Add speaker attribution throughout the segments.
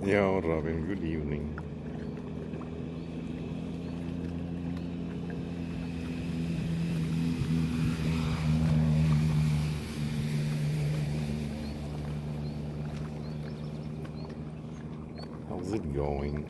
Speaker 1: Yo, Robin, good evening. How's it going?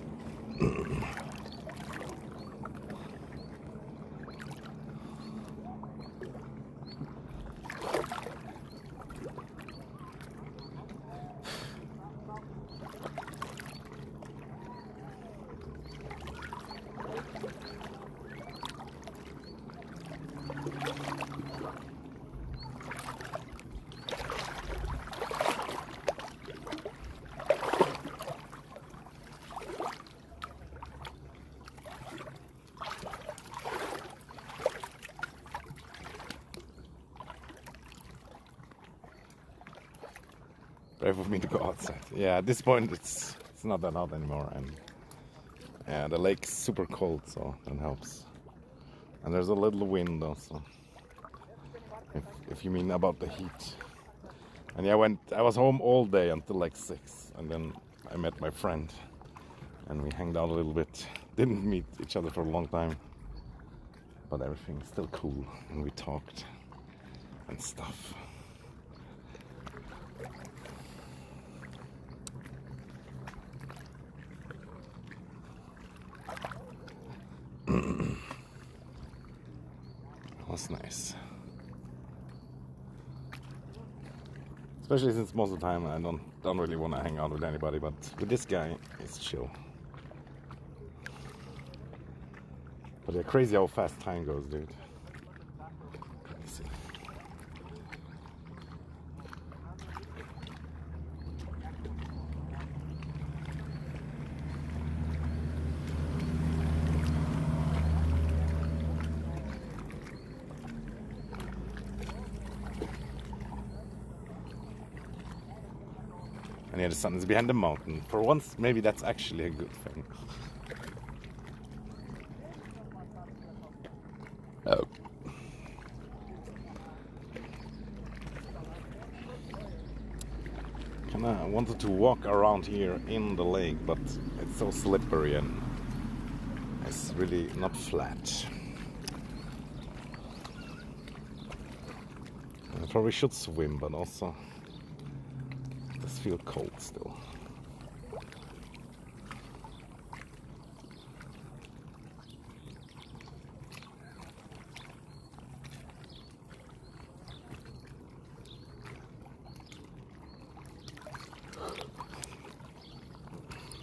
Speaker 1: Brave of me to go outside. Yeah, at this point it's not that hot anymore, and yeah, the lake's super cold, so that helps. And there's a little wind also, if you mean about the heat. And yeah, I was home all day until like 6, and then I met my friend, and we hanged out a little bit. Didn't meet each other for a long time, but everything's still cool, and we talked and stuff. Was nice. Especially since most of the time I don't really want to hang out with anybody, but with this guy, it's chill. But yeah, crazy how fast time goes, dude. Crazy. And yeah, the sun is behind the mountain. For once, maybe that's actually a good thing. Oh. Kinda wanted to walk around here in the lake, but it's so slippery and it's really not flat. I probably should swim, but also it does feel cold still.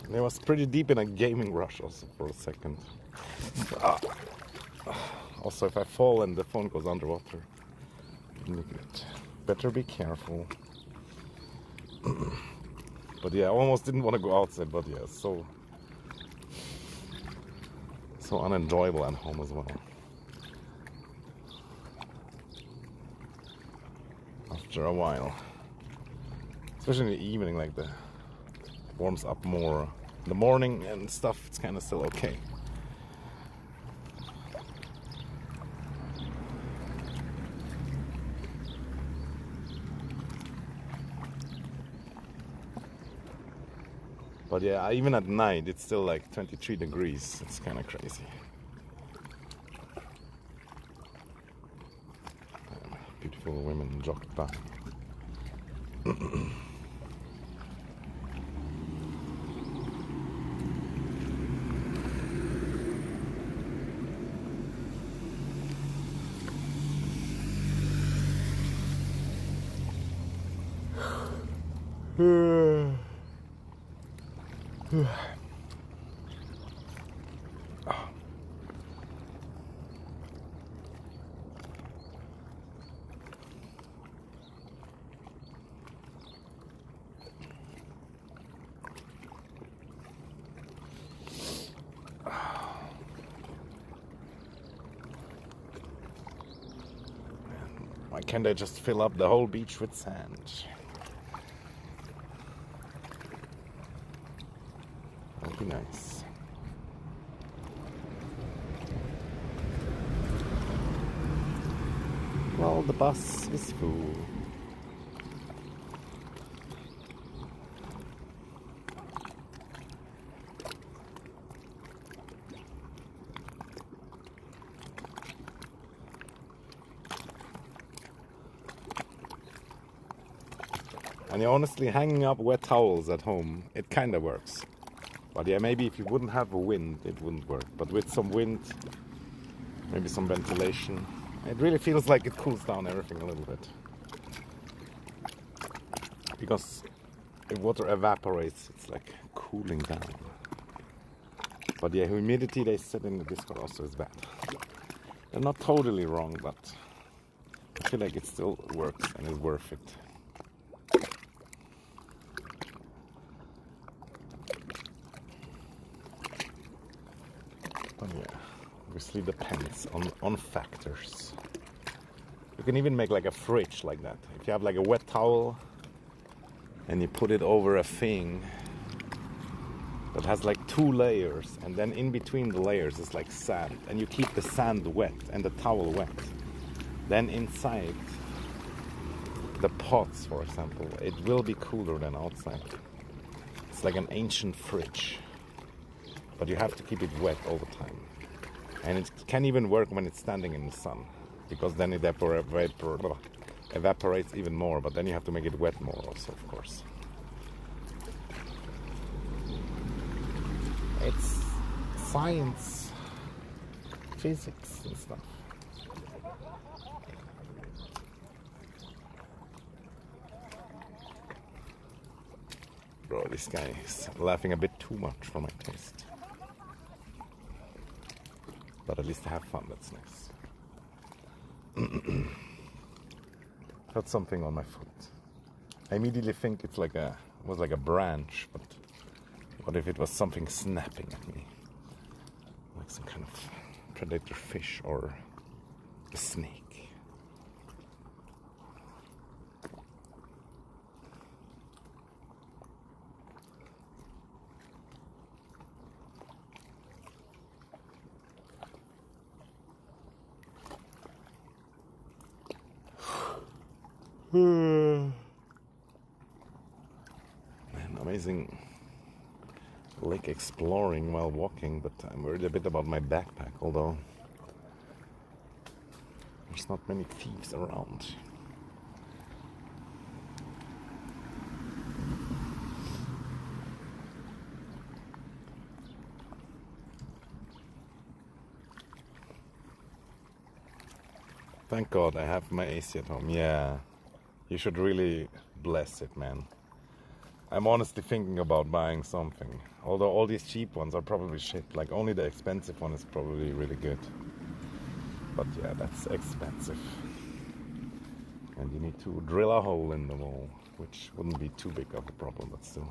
Speaker 1: And I was pretty deep in a gaming rush also for a second. Also, if I fall and the phone goes underwater, better be careful. But yeah, I almost didn't want to go outside, but yeah, so unenjoyable at home as well. After a while, especially in the evening, like it warms up more. In the morning and stuff, it's kind of still okay. But yeah, even at night, it's still like 23 degrees. It's kind of crazy. Beautiful women jogged by. Why can't I just fill up the whole beach with sand? That'd be nice. Well, the bus is full. And honestly, hanging up wet towels at home, it kind of works. But yeah, maybe if you wouldn't have a wind, it wouldn't work. But with some wind, maybe some ventilation, it really feels like it cools down everything a little bit. Because if water evaporates, it's like cooling down. But yeah, humidity, they said in the Discord, also is bad. They're not totally wrong, but I feel like it still works and is worth it. But yeah, obviously depends on factors. You can even make like a fridge like that. If you have like a wet towel and you put it over a thing that has like 2 layers, and then in between the layers is like sand, and you keep the sand wet and the towel wet. Then inside the pots, for example, it will be cooler than outside. It's like an ancient fridge, but you have to keep it wet all the time. And it can even work when it's standing in the sun, because then it evaporates even more, but then you have to make it wet more also, of course. It's science, physics and stuff. Bro, this guy is laughing a bit too much for my taste. But at least I have fun, that's nice. Got something on my foot. I immediately think it's like it was like a branch, but what if it was something snapping at me? Like some kind of predator fish or a snake. Man, amazing lake exploring while walking, but I'm worried a bit about my backpack, although there's not many thieves around. Thank God I have my AC at home. Yeah, you should really bless it, man. I'm honestly thinking about buying something. Although all these cheap ones are probably shit. Like only the expensive one is probably really good. But yeah, that's expensive. And you need to drill a hole in the wall, which wouldn't be too big of a problem, but still.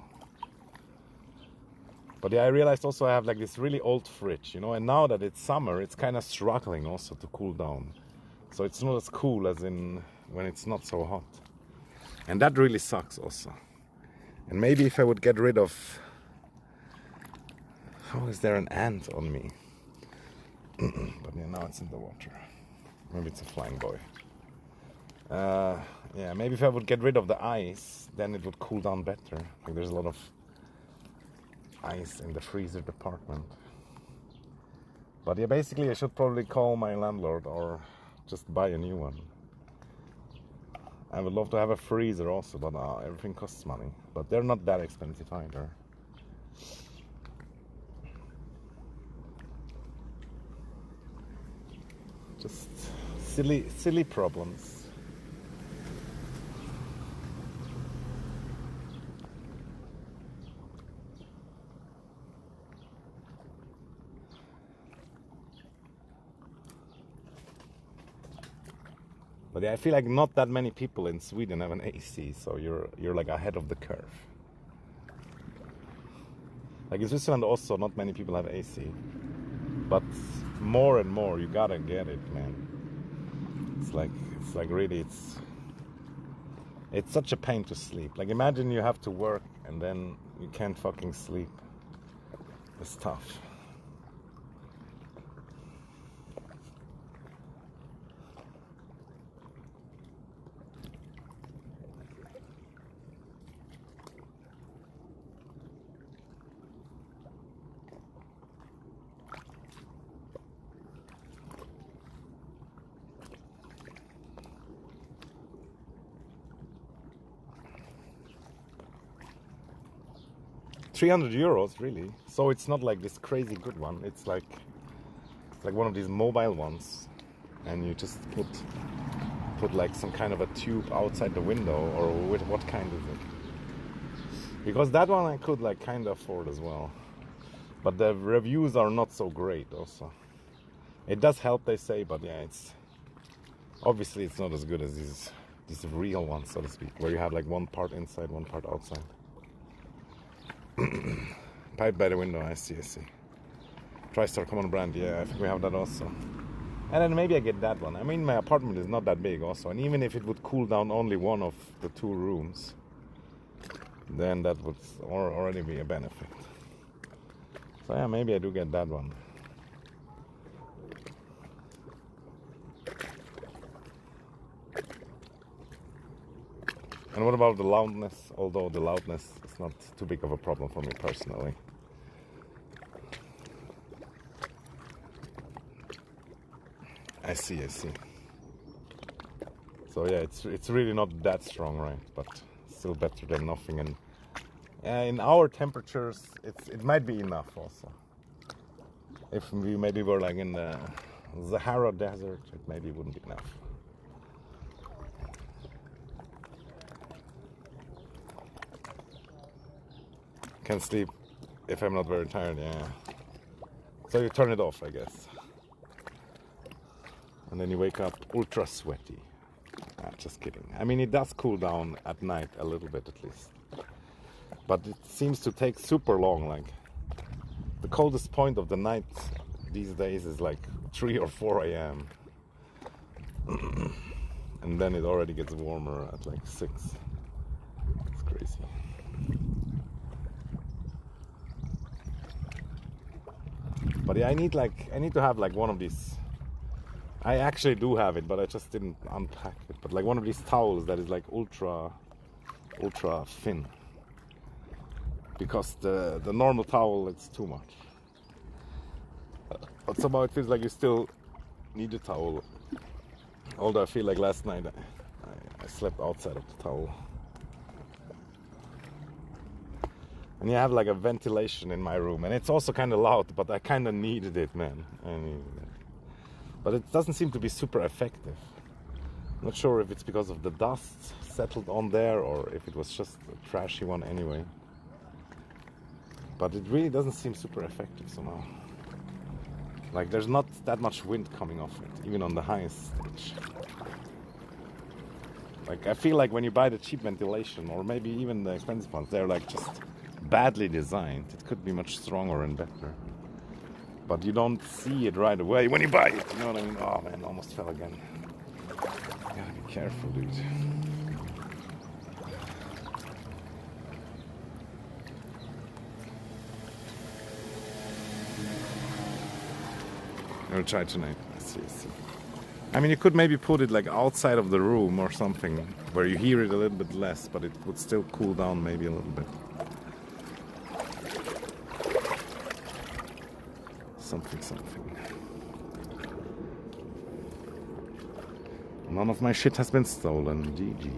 Speaker 1: But yeah, I realized also I have like this really old fridge, you know, and now that it's summer, it's kind of struggling also to cool down. So it's not as cool as in when it's not so hot. And that really sucks also. And maybe if I would get rid of... How is there an ant on me? But yeah, now it's in the water. Maybe it's a flying boy. Yeah, maybe if I would get rid of the ice, then it would cool down better. Like there's a lot of ice in the freezer department. But yeah, basically I should probably call my landlord or just buy a new one. I would love to have a freezer also, but everything costs money. But they're not that expensive either. Just silly problems. But yeah, I feel like not that many people in Sweden have an AC, so you're like ahead of the curve. Like in Switzerland also, not many people have AC. But more and more, you gotta get it, man. It's like really, it's such a pain to sleep. Like imagine you have to work and then you can't fucking sleep. It's tough. 300 euros, really. So it's not like this crazy good one. It's like one of these mobile ones, and you just put like some kind of a tube outside the window, or with what kind is it? Because that one I could like kind of afford as well, but the reviews are not so great. Also, it does help, they say, but yeah, it's obviously it's not as good as these real ones, so to speak, where you have like one part inside, one part outside. Pipe by the window, I see. TriStar Common brand, yeah, I think we have that also. And then maybe I get that one. I mean, my apartment is not that big also, and even if it would cool down only one of the 2 rooms, then that would already be a benefit. So yeah, maybe I do get that one. And what about the loudness? Although the loudness is not too big of a problem for me personally. I see. So yeah, it's really not that strong, right? But still better than nothing. And in our temperatures, it might be enough also. If we maybe were like in the Sahara Desert, it maybe wouldn't be enough. Can sleep if I'm not very tired, yeah. So you turn it off, I guess. And then you wake up ultra sweaty. Just kidding. I mean, it does cool down at night a little bit at least. But it seems to take super long. Like, the coldest point of the night these days is like 3 or 4 a.m. And then it already gets warmer at like 6. It's crazy. But yeah, I need to have like one of these. I actually do have it, but I just didn't unpack it. But like one of these towels that is like ultra thin. Because the normal towel, it's too much. But somehow it feels like you still need a towel. Although I feel like last night I slept outside of the towel. And you have like a ventilation in my room, and it's also kind of loud, but I kind of needed it, man. I needed it. But it doesn't seem to be super effective. I'm not sure if it's because of the dust settled on there, or if it was just a trashy one anyway. But it really doesn't seem super effective somehow. Like, there's not that much wind coming off it, even on the highest stage. Like, I feel like when you buy the cheap ventilation, or maybe even the expensive ones, they're like just badly designed. It could be much stronger and better. But you don't see it right away when you buy it, you know what I mean? Oh man, almost fell again. You gotta be careful, dude. I'll try tonight. I see. I mean, you could maybe put it like outside of the room or something, where you hear it a little bit less, but it would still cool down maybe a little bit. Something. None of my shit has been stolen. GG.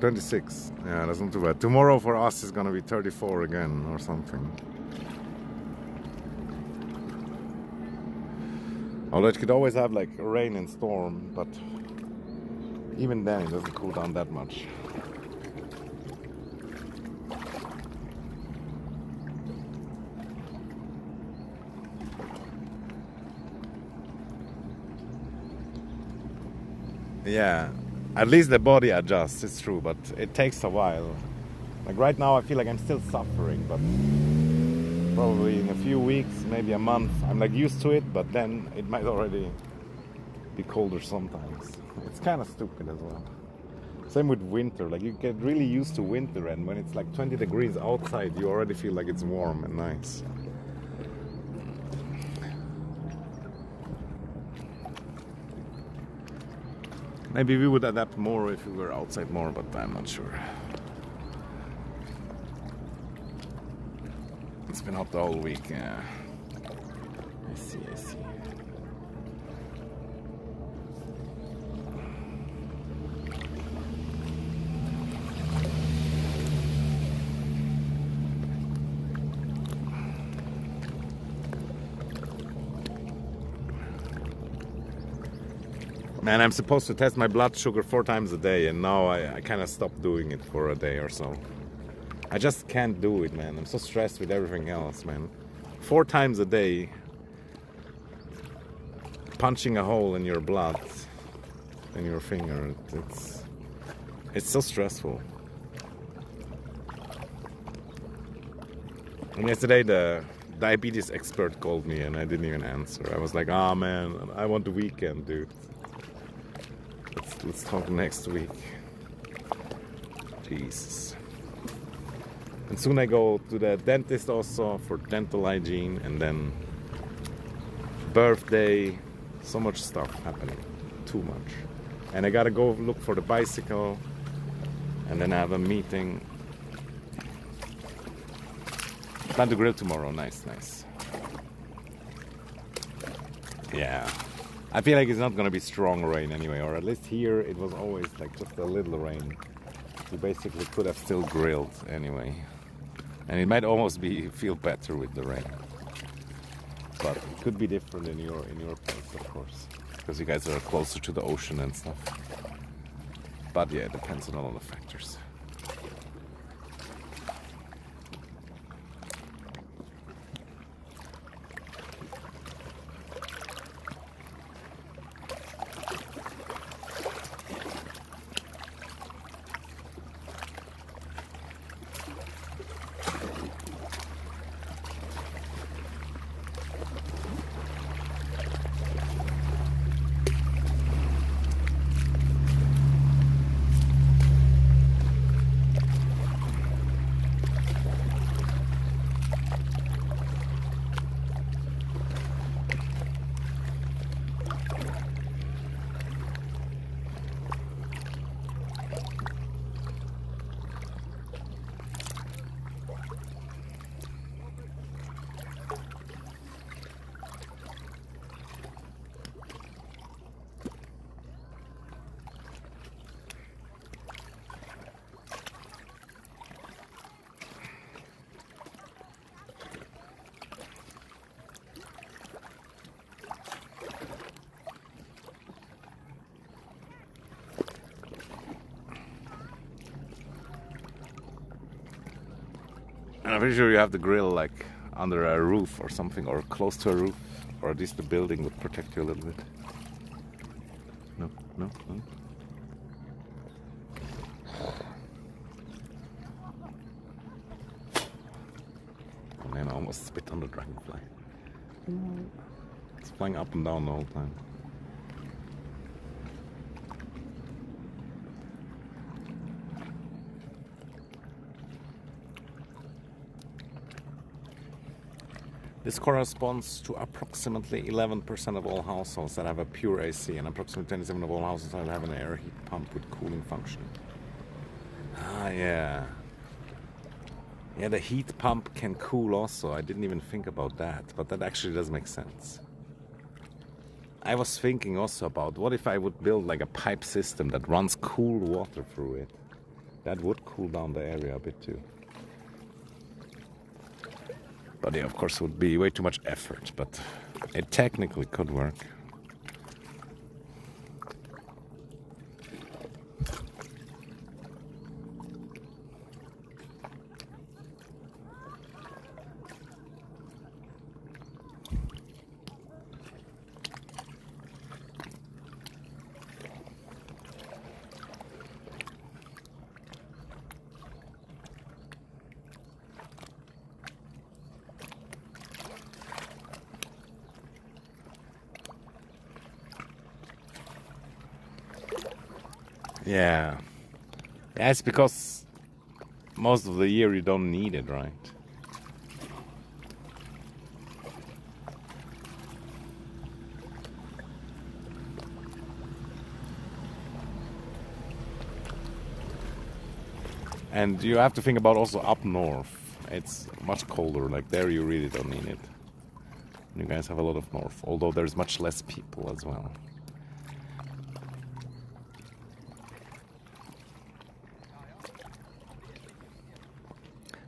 Speaker 1: $26. Yeah, that's not too bad. Tomorrow for us is gonna be 34 again or something. Although it could always have like rain and storm, but even then it doesn't cool down that much. Yeah. At least the body adjusts, it's true, but it takes a while. Like right now I feel like I'm still suffering, but probably in a few weeks, maybe a month, I'm like used to it, but then it might already be colder sometimes. It's kind of stupid as well. Same with winter, like you get really used to winter, and when it's like 20 degrees outside, you already feel like it's warm and nice. Maybe we would adapt more if we were outside more, but I'm not sure. It's been hot the whole week, yeah. I see. Man, I'm supposed to test my blood sugar 4 times a day, and now I kind of stopped doing it for a day or so. I just can't do it, man. I'm so stressed with everything else, man. 4 times a day, punching a hole in your blood, in your finger, it's so stressful. And yesterday the diabetes expert called me and I didn't even answer. I was like, oh man, I want the weekend, dude. Let's talk next week. Jesus. And soon I go to the dentist also for dental hygiene, and then birthday, so much stuff happening, too much. And I gotta go look for the bicycle, and then I have a meeting. Plan to grill tomorrow, nice. Yeah. I feel like it's not gonna be strong rain anyway, or at least here it was always like just a little rain. You basically could have still grilled anyway. And it might almost feel better with the rain. But it could be different in your place, of course, because you guys are closer to the ocean and stuff. But yeah, it depends on all the factors. And I'm pretty sure you have the grill like under a roof or something, or close to a roof, or at least the building would protect you a little bit. No. Oh man, I almost spit on the dragonfly. It's flying up and down the whole time. This corresponds to approximately 11% of all households that have a pure AC, and approximately 27% of all households that have an air heat pump with cooling function. Ah, yeah. Yeah, the heat pump can cool also. I didn't even think about that, but that actually does make sense. I was thinking also about what if I would build like a pipe system that runs cool water through it. That would cool down the area a bit too. But yeah, of course, it would be way too much effort, but it technically could work. Yeah, Yeah, it's because most of the year you don't need it, right? And you have to think about also up north. It's much colder. Like there, you really don't need it. You guys have a lot of north, although there's much less people as well.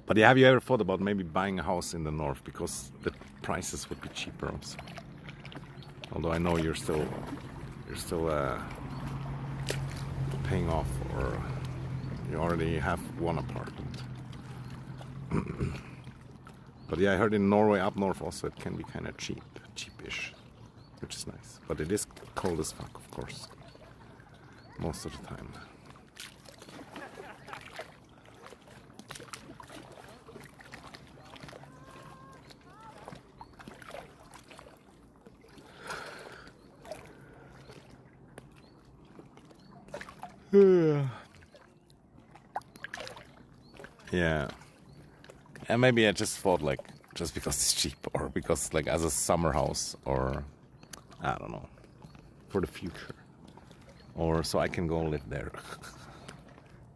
Speaker 1: But yeah, have you ever thought about maybe buying a house in the north because the prices would be cheaper also? Although I know you're still paying off, or you already have one apartment. But yeah, I heard in Norway up north also it can be kind of cheapish, which is nice. But it is cold as fuck, of course, most of the time. Yeah. And maybe I just thought like, just because it's cheap, or because like as a summer house, or I don't know, for the future, or so I can go live there.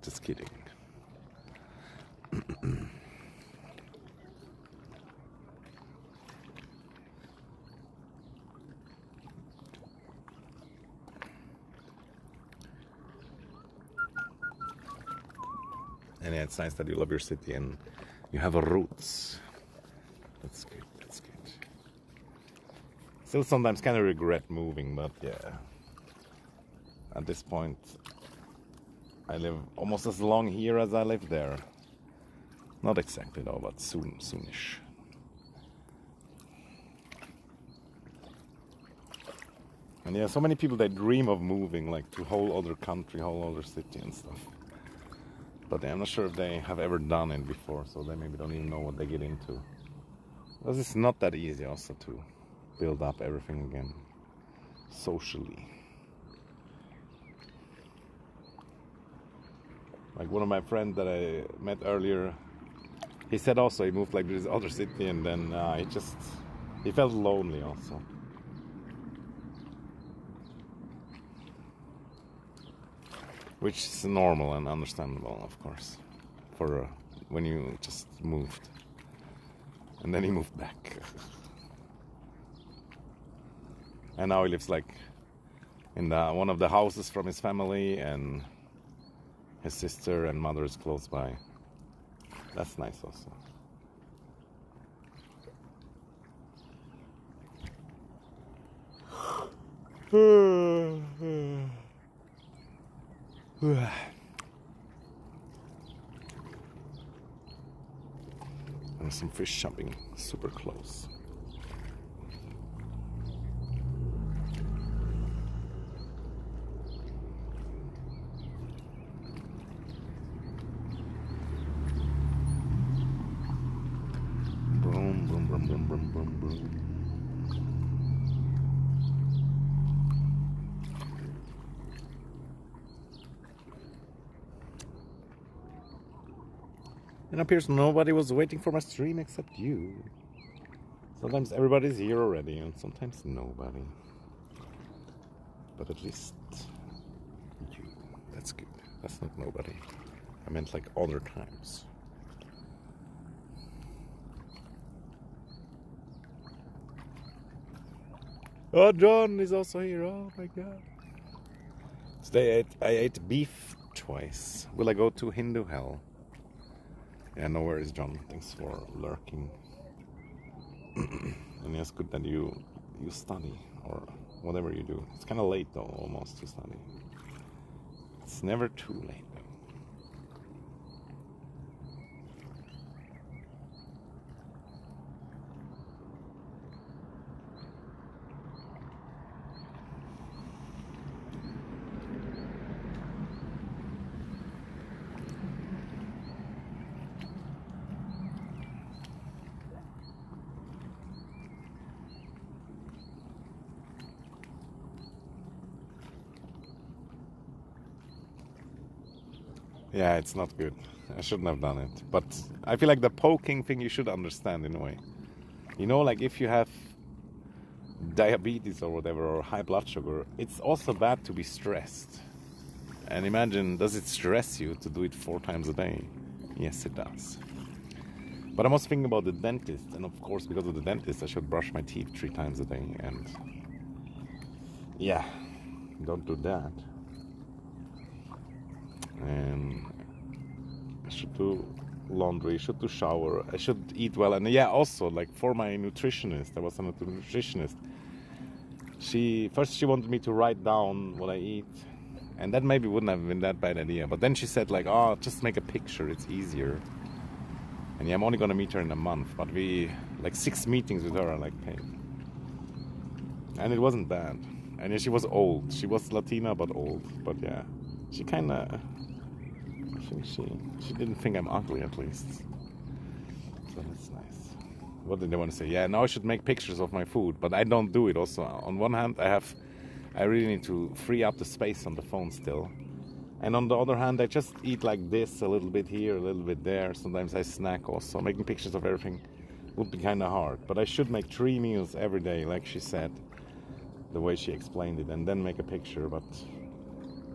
Speaker 1: Just kidding. And yeah, it's nice that you love your city and you have roots. That's good, that's good. Still sometimes kind of regret moving, but yeah. At this point, I live almost as long here as I lived there. Not exactly though, but soonish. And yeah, so many people, they dream of moving like to a whole other country, whole other city and stuff. But I'm not sure if they have ever done it before, so they maybe don't even know what they get into. Because it's not that easy also to build up everything again, socially. Like one of my friends that I met earlier, he said also he moved like to this other city, and then he felt lonely also. Which is normal and understandable, of course, for when you just moved. And then he moved back. And now he lives like in one of the houses from his family, and his sister and mother is close by. That's nice also. And some fish shopping super close. Boom, boom, boom, boom, boom, boom, boom. It appears nobody was waiting for my stream except you. Sometimes everybody's here already, and sometimes nobody. But at least you. That's good. That's not nobody. I meant like other times. Oh, John is also here. Oh my god. Today I ate beef twice. Will I go to Hindu hell? Yeah, no worries, John. Thanks for lurking. And it's good that you study, or whatever you do. It's kind of late though, almost, to study. It's never too late though. Yeah, it's not good. I shouldn't have done it. But I feel like the poking thing you should understand in a way. You know, like if you have diabetes or whatever, or high blood sugar, it's also bad to be stressed. And imagine, does it stress you to do it 4 times a day? Yes, it does. But I'm also thinking about the dentist, and of course, because of the dentist, I should brush my teeth 3 times a day. And yeah, don't do that. And I should do laundry, I should do shower, I should eat well. And yeah, also, like for my nutritionist, I was a nutritionist. She wanted me to write down what I eat. And that maybe wouldn't have been that bad idea. But then she said, like, oh, just make a picture, it's easier. And yeah, I'm only gonna meet her in a month, but we, like 6 meetings with her are like paid. And it wasn't bad. And yeah, she was old. She was Latina, but old. But yeah, she kinda, I think she didn't think I'm ugly at least. So that's nice. What did they want to say? Yeah, now I should make pictures of my food, but I don't do it also. On one hand, I really need to free up the space on the phone still. And on the other hand, I just eat like this, a little bit here, a little bit there. Sometimes I snack also. Making pictures of everything would be kind of hard. But I should make 3 meals every day, like she said, the way she explained it, and then make a picture. But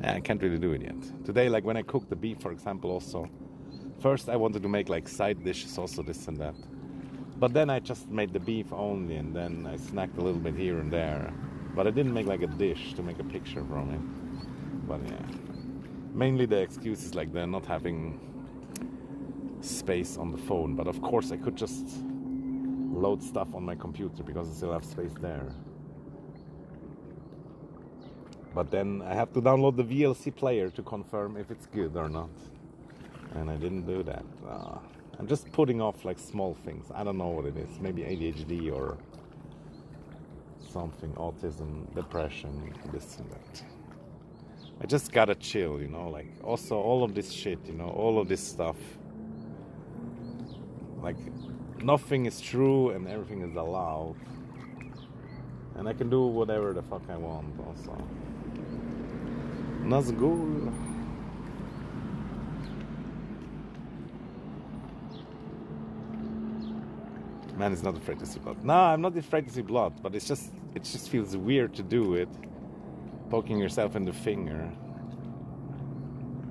Speaker 1: yeah, I can't really do it yet. Today, like when I cook the beef, for example, also, first I wanted to make like side dishes, also this and that. But then I just made the beef only, and then I snacked a little bit here and there. But I didn't make like a dish to make a picture from it. But yeah, mainly the excuse is like the not having space on the phone. But of course I could just load stuff on my computer because I still have space there. But then I have to download the VLC player to confirm if it's good or not. And I didn't do that. I'm just putting off like small things. I don't know what it is. Maybe ADHD or something, autism, depression, this and that. I just gotta chill, you know, like also all of this shit, you know, all of this stuff. Like nothing is true and everything is allowed. And I can do whatever the fuck I want also. Nazgul. Man is not afraid to see blood. No, I'm not afraid to see blood, but it just feels weird to do it. Poking yourself in the finger.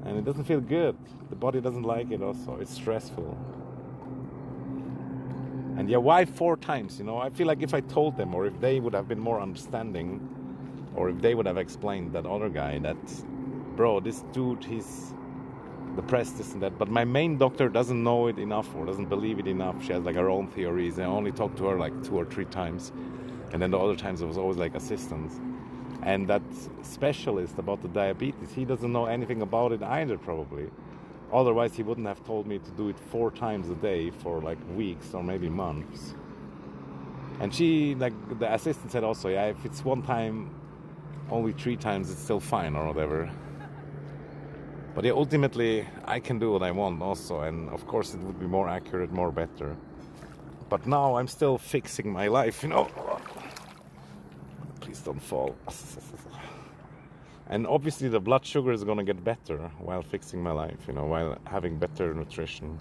Speaker 1: And it doesn't feel good. The body doesn't like it also. It's stressful. And yeah, why 4 times, you know? I feel like if I told them, or if they would have been more understanding, or if they would have explained that other guy that, bro, this dude, he's depressed, this and that, but my main doctor doesn't know it enough or doesn't believe it enough. She has like her own theories. I only talked to her like 2 or 3 times, and then the other times it was always like assistants. And that specialist about the diabetes, he doesn't know anything about it either, probably. Otherwise he wouldn't have told me to do it 4 times a day for like weeks or maybe months. And she, like the assistant said also, yeah, if it's 1 time, only 3 times, it's still fine or whatever. But yeah, ultimately, I can do what I want also, and of course it would be more accurate, more better. But now I'm still fixing my life, you know. Please don't fall. And obviously the blood sugar is gonna get better while fixing my life, you know, while having better nutrition.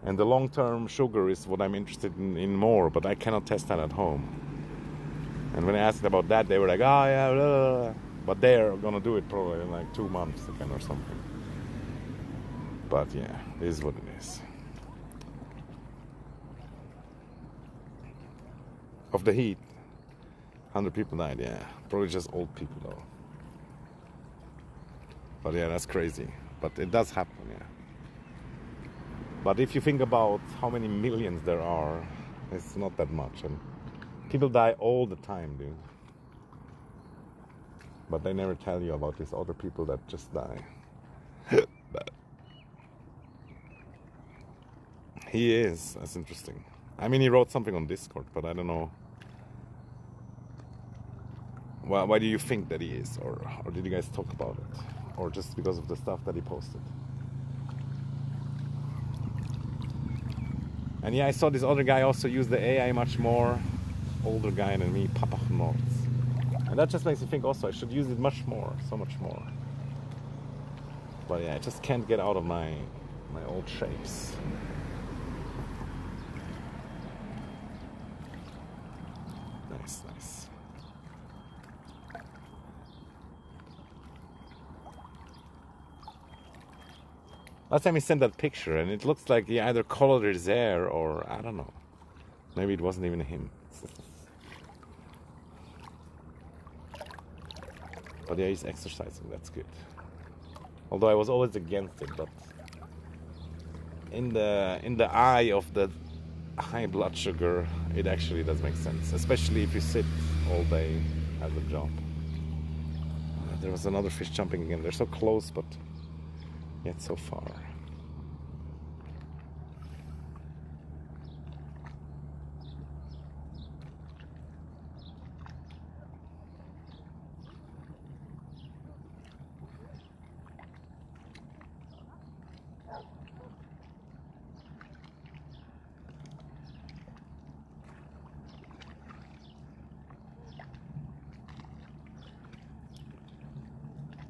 Speaker 1: And the long-term sugar is what I'm interested in more, but I cannot test that at home. And when I asked about that, they were like, oh yeah, blah, blah, blah. But they're gonna do it probably in like 2 months again or something. But yeah, it is what it is. Of the heat, 100 people died, yeah. Probably just old people though. But yeah, that's crazy. But it does happen, yeah. But if you think about how many millions there are, it's not that much. And people die all the time, dude. But they never tell you about these other people that just die. But he is. That's interesting. I mean, he wrote something on Discord, but I don't know. Why do you think that he is? Or did you guys talk about it? Or just because of the stuff that he posted? And yeah, I saw this other guy also use the AI much more. Older guy than me, Papa Notes. And that just makes me think also I should use it much more, so much more. But yeah, I just can't get out of my old shapes. Nice, nice. Last time he sent that picture, and it looks like he either colored his hair or I don't know. Maybe it wasn't even him. But yeah, he's exercising. That's good. Although I was always against it, but in the eye of the high blood sugar, it actually does make sense, especially if you sit all day as a job. There was another fish jumping again. They're so close, but yet so far.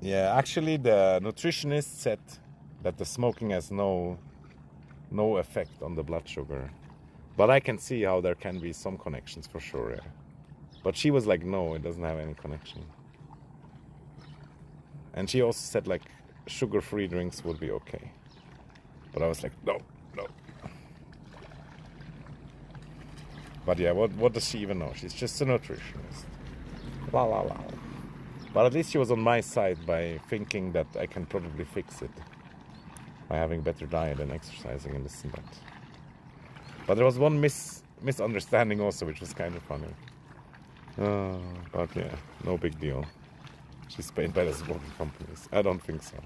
Speaker 1: Yeah, actually the nutritionist said that the smoking has no effect on the blood sugar. But I can see how there can be some connections for sure, yeah. But she was like, no, it doesn't have any connection. And she also said like sugar-free drinks would be okay. But I was like, no. But yeah, what does she even know? She's just a nutritionist. La la la. But at least she was on my side by thinking that I can probably fix it by having better diet and exercising and this and that. But there was one misunderstanding also, which was kind of funny. But yeah, no big deal. She's paid by the smoking companies. I don't think so.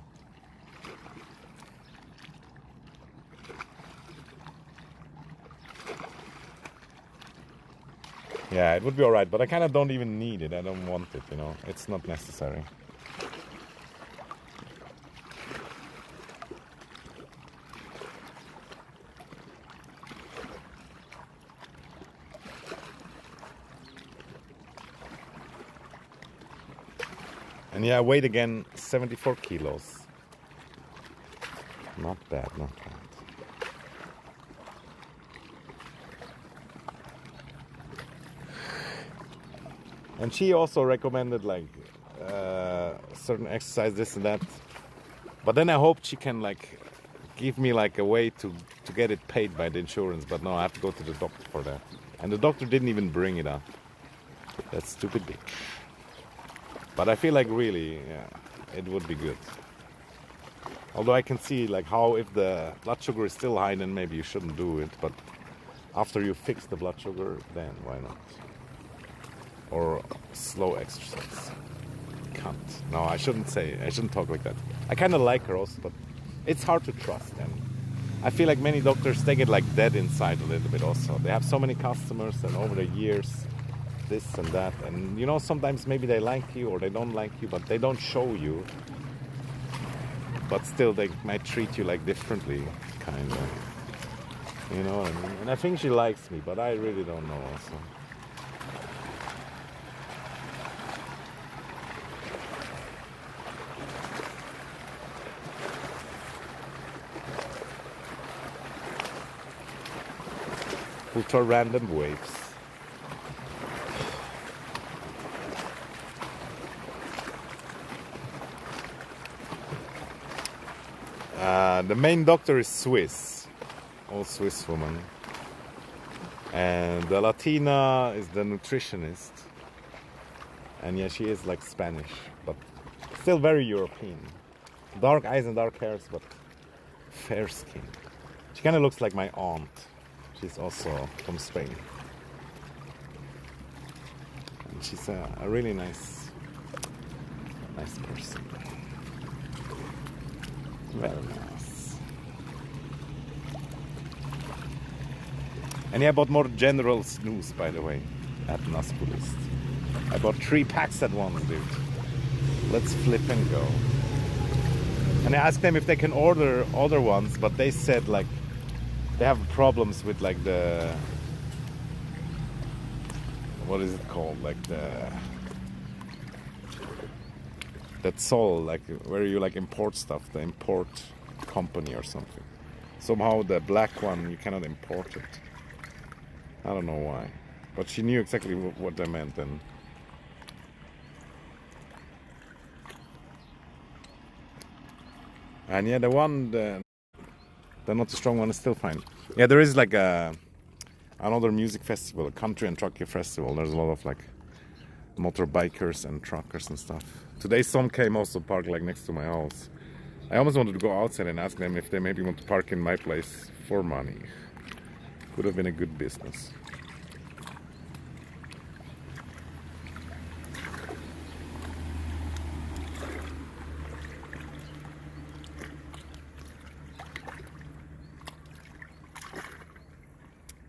Speaker 1: Yeah, it would be alright, but I kind of don't even need it. I don't want it, you know. It's not necessary. And yeah, I weighed again 74 kilos. Not bad, not bad. And she also recommended like certain exercise, this and that. But then I hoped she can like give me like a way to get it paid by the insurance. But no, I have to go to the doctor for that. And the doctor didn't even bring it up. That stupid bitch. But I feel like really, yeah, it would be good. Although I can see like how if the blood sugar is still high, then maybe you shouldn't do it. But after you fix the blood sugar, then why not? Or slow exercise. Can't. No, I shouldn't talk like that. I kind of like her also, but it's hard to trust. And I feel like many doctors, they get like dead inside a little bit also. They have so many customers, and over the years, this and that. And you know, sometimes maybe they like you or they don't like you, but they don't show you. But still, they might treat you like differently, kind of. You know what I mean? And I think she likes me, but I really don't know also. Ultra random waves. The main doctor is Swiss, all Swiss woman, and the Latina is the nutritionist, and yeah, she is like Spanish, but still very European. Dark eyes and dark hairs, but fair skin. She kind of looks like my aunt. She's also from Spain. And she's a really nice person. Very nice. And yeah, I bought more general snus, by the way, at Naspulist. I bought 3 packs at once, dude. Let's flip and go. And I asked them if they can order other ones, but they said like they have problems with like the, what is it called, like the that Sol, like where you like import stuff, the import company or something. Somehow the black one you cannot import it. I don't know why, but she knew exactly what they meant. And yeah, the one, the not the strong one is still fine. Yeah, there is like another music festival, a country and trucker festival. There's a lot of like motorbikers and truckers and stuff. Today some came also parked like next to my house. I almost wanted to go outside and ask them if they maybe want to park in my place for money. Could have been a good business.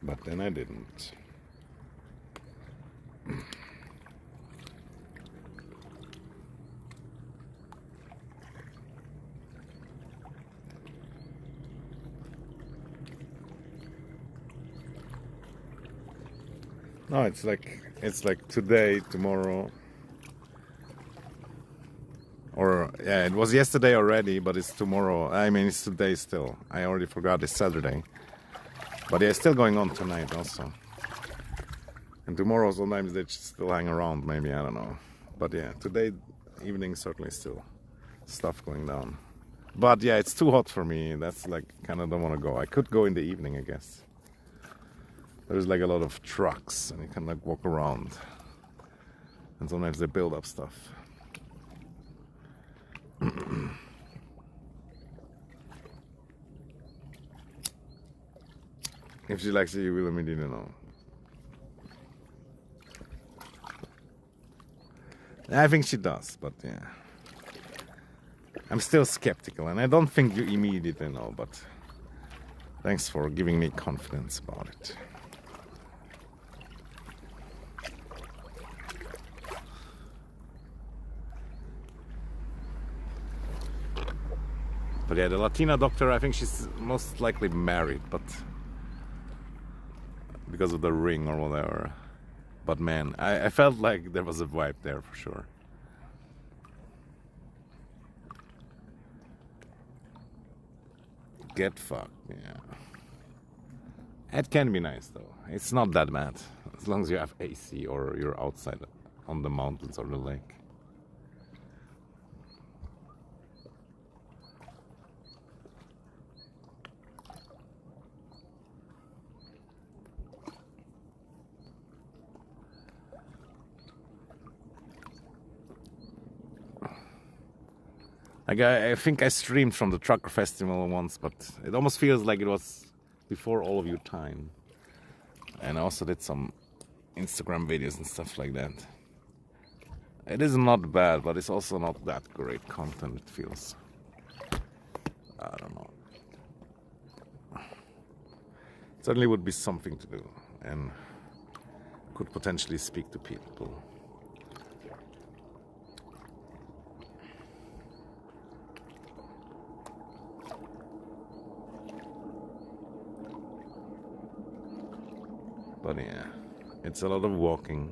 Speaker 1: But then I didn't. No, it's like today, tomorrow, or yeah, it was yesterday already, but it's tomorrow. I mean, it's today still. I already forgot it's Saturday, but yeah, it's still going on tonight also. And tomorrow sometimes they still hang around, maybe, I don't know. But yeah, today evening certainly still stuff going down. But yeah, it's too hot for me. That's like kind of don't want to go. I could go in the evening, I guess. There's like a lot of trucks and you can like walk around. And sometimes they build up stuff. If she likes it, you will immediately know. I think she does, but yeah. I'm still skeptical, and I don't think you immediately know, but thanks for giving me confidence about it. But yeah, the Latina doctor, I think she's most likely married, but because of the ring or whatever. But man, I felt like there was a vibe there for sure. Get fucked, yeah. It can be nice though. It's not that bad, as long as you have AC or you're outside on the mountains or the lake. Like I think I streamed from the trucker festival once, but it almost feels like it was before all of your time. And I also did some Instagram videos and stuff like that. It is not bad, but it's also not that great content, it feels. I don't know. It certainly would be something to do and could potentially speak to people. But yeah, it's a lot of walking.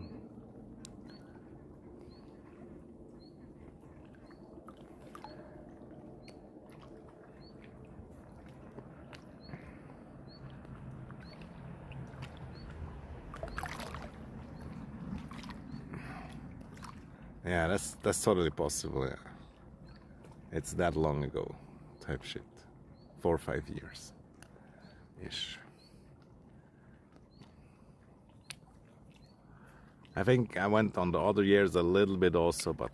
Speaker 1: Yeah, that's totally possible, yeah. It's that long ago type shit. 4 or 5 years ish. I think I went on the other years a little bit also, but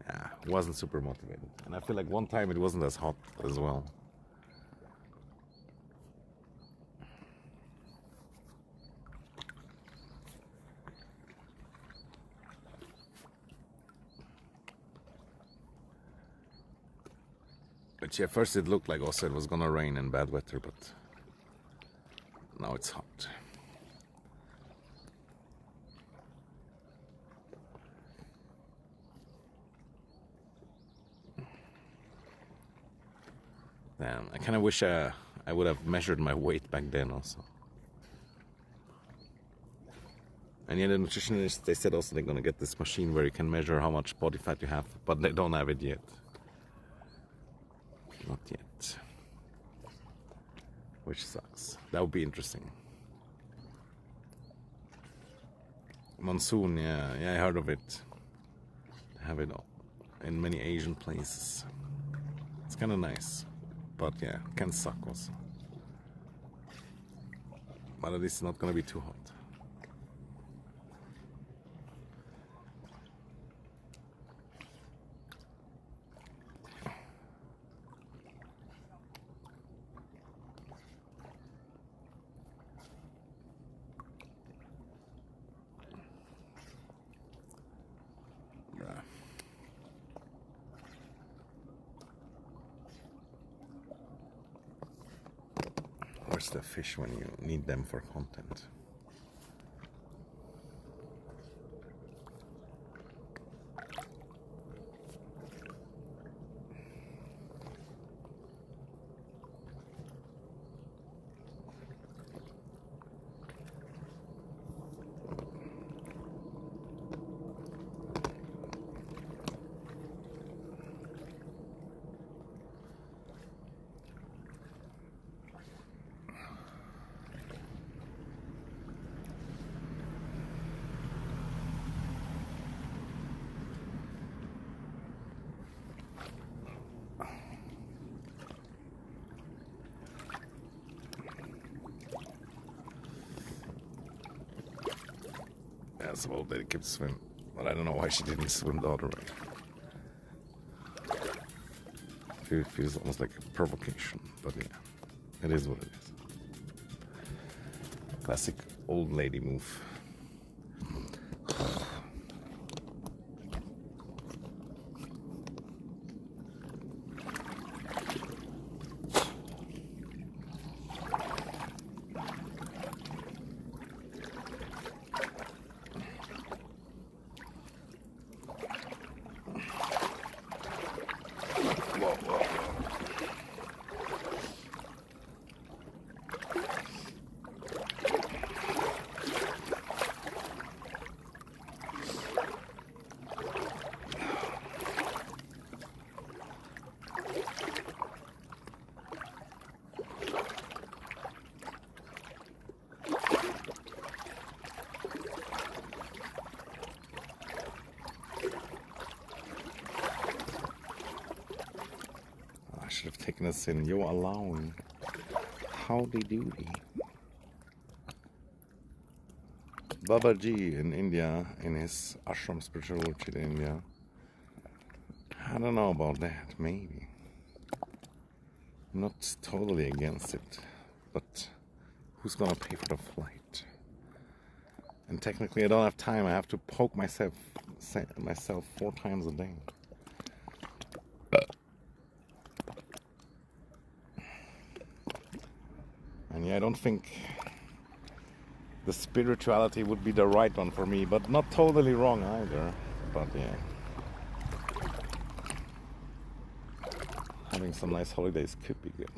Speaker 1: yeah, wasn't super motivated. And I feel like one time it wasn't as hot as well. But yeah, first it looked like also it was gonna rain and bad weather, but now it's hot. Damn, I kind of wish I would have measured my weight back then also. And yeah, the nutritionists, they said also they're gonna get this machine where you can measure how much body fat you have, but they don't have it yet. Not yet. Which sucks. That would be interesting. Monsoon, yeah, I heard of it. They have it in many Asian places. It's kind of nice, but yeah, can suck also. But at least it's not gonna be too hot. Where's the fish when you need them for content? Yeah, some old lady kept swim, but I don't know why she didn't swim the other way. It feels almost like a provocation, but yeah, it is what it is. Classic old lady move. I should have taken this in. You're allowing. Howdy doody. Babaji in India, in his ashram spiritual retreat in India. I don't know about that, maybe. I'm not totally against it, but who's gonna pay for the flight? And technically I don't have time. I have to poke myself 4 times a day. And yeah, I don't think the spirituality would be the right one for me, but not totally wrong either. But yeah, having some nice holidays could be good.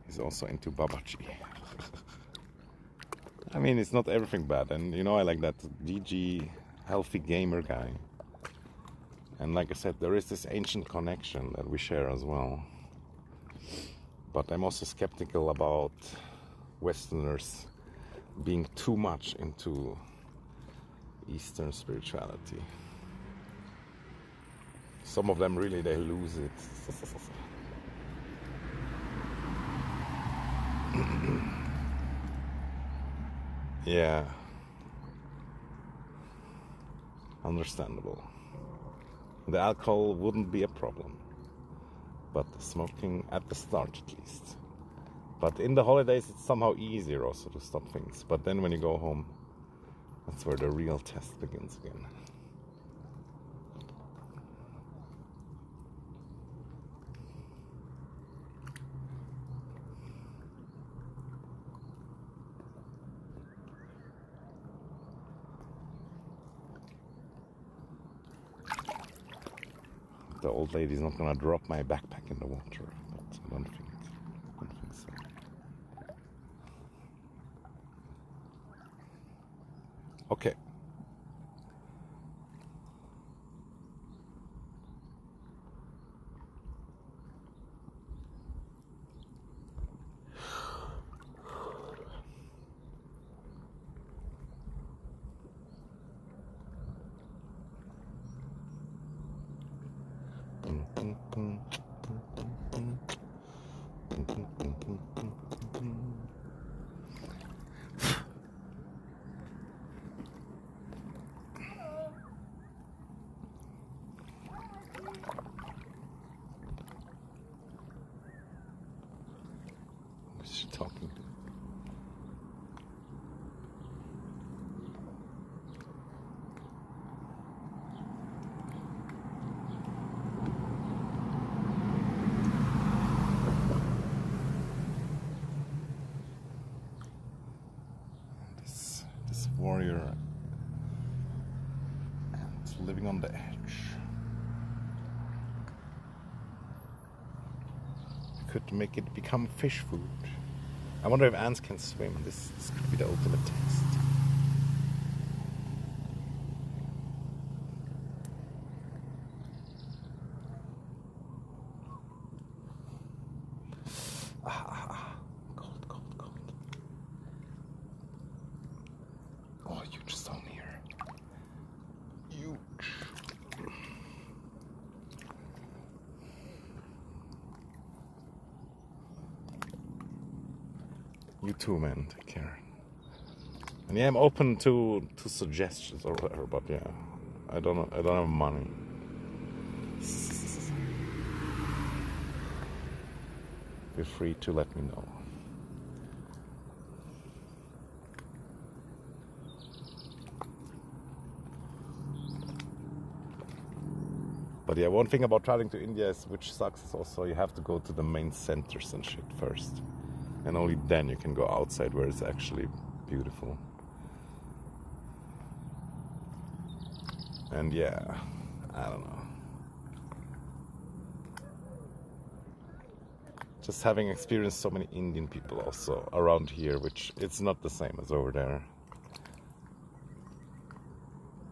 Speaker 1: He's also into Babaji. I mean, it's not everything bad, and you know, I like that DG healthy gamer guy. And like I said, there is this ancient connection that we share as well. But I'm also skeptical about Westerners being too much into Eastern spirituality. Some of them really, they lose it. Yeah. Understandable. The alcohol wouldn't be a problem, but the smoking at the start at least. But in the holidays it's somehow easier also to stop things. But then when you go home, that's where the real test begins again. The old lady's not gonna drop my backpack in the water, but I don't think so. Okay. Who's she talking to? This warrior and living on the edge. Could make it become fish food. I wonder if ants can swim. This could be the ultimate test. Cold, cold, cold. Oh, huge stone here. Huge. You too, man. Take care. And yeah, I'm open to suggestions or whatever, but yeah, I don't have money. Feel free to let me know. But yeah, one thing about traveling to India is, which sucks, is also you have to go to the main centers and shit first. And only then you can go outside where it's actually beautiful. And yeah, I don't know. Just having experienced so many Indian people also around here, which it's not the same as over there,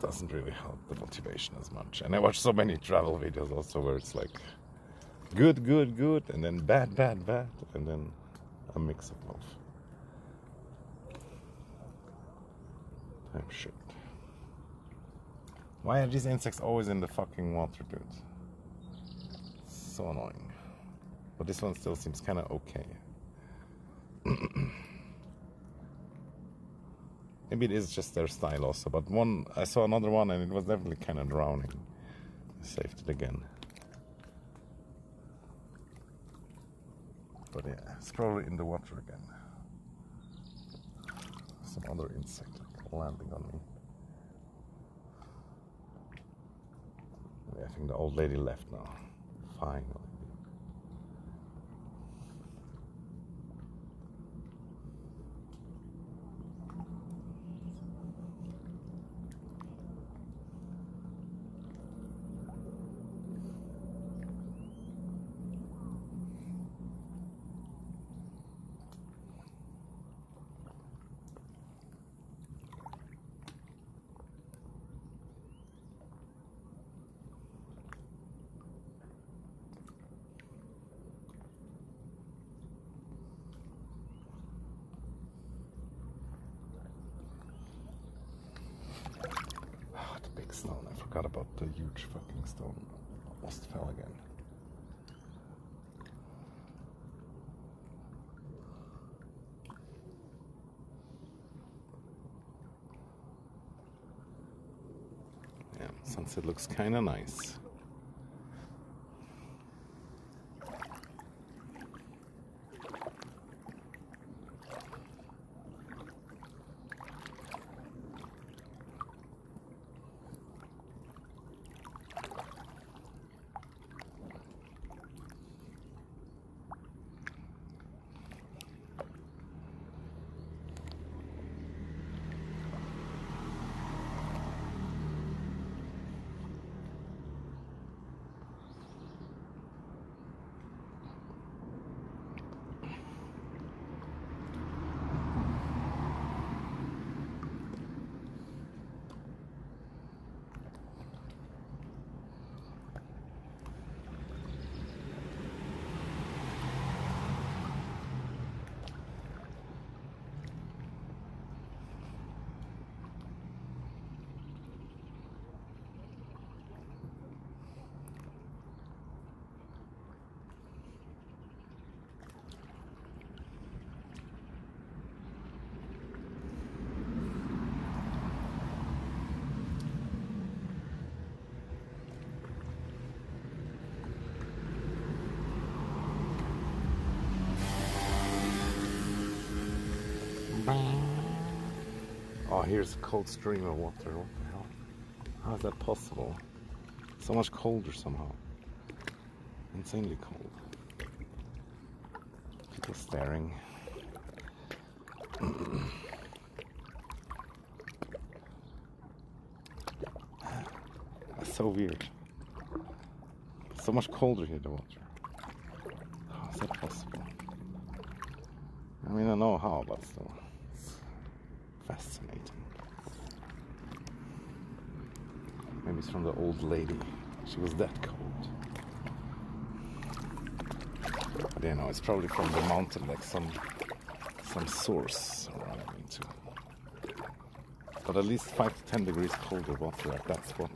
Speaker 1: doesn't really help the motivation as much. And I watch so many travel videos also where it's like good, good, good, and then bad, bad, bad, and then a mix of both. Damn shit. Why are these insects always in the fucking water, dude? It's so annoying. But this one still seems kind of okay. Maybe it is just their style also. But I saw another one and it was definitely kind of drowning. I saved it again. But yeah, scroll in the water again. Some other insect landing on me. I think the old lady left now. Finally. Stone. I forgot about the huge fucking stone. Almost fell again. Yeah, sunset looks kind of nice. Oh, here's a cold stream of water. What the hell? How is that possible? So much colder somehow. Insanely cold. People staring. That's so weird. So much colder here, the water. How is that possible? I mean, I know how, but still. It's fascinating. Maybe it's from the old lady. She was that cold. But you know, it's probably from the mountain, like some source around me too. But at least 5 to 10 degrees colder water at that spot.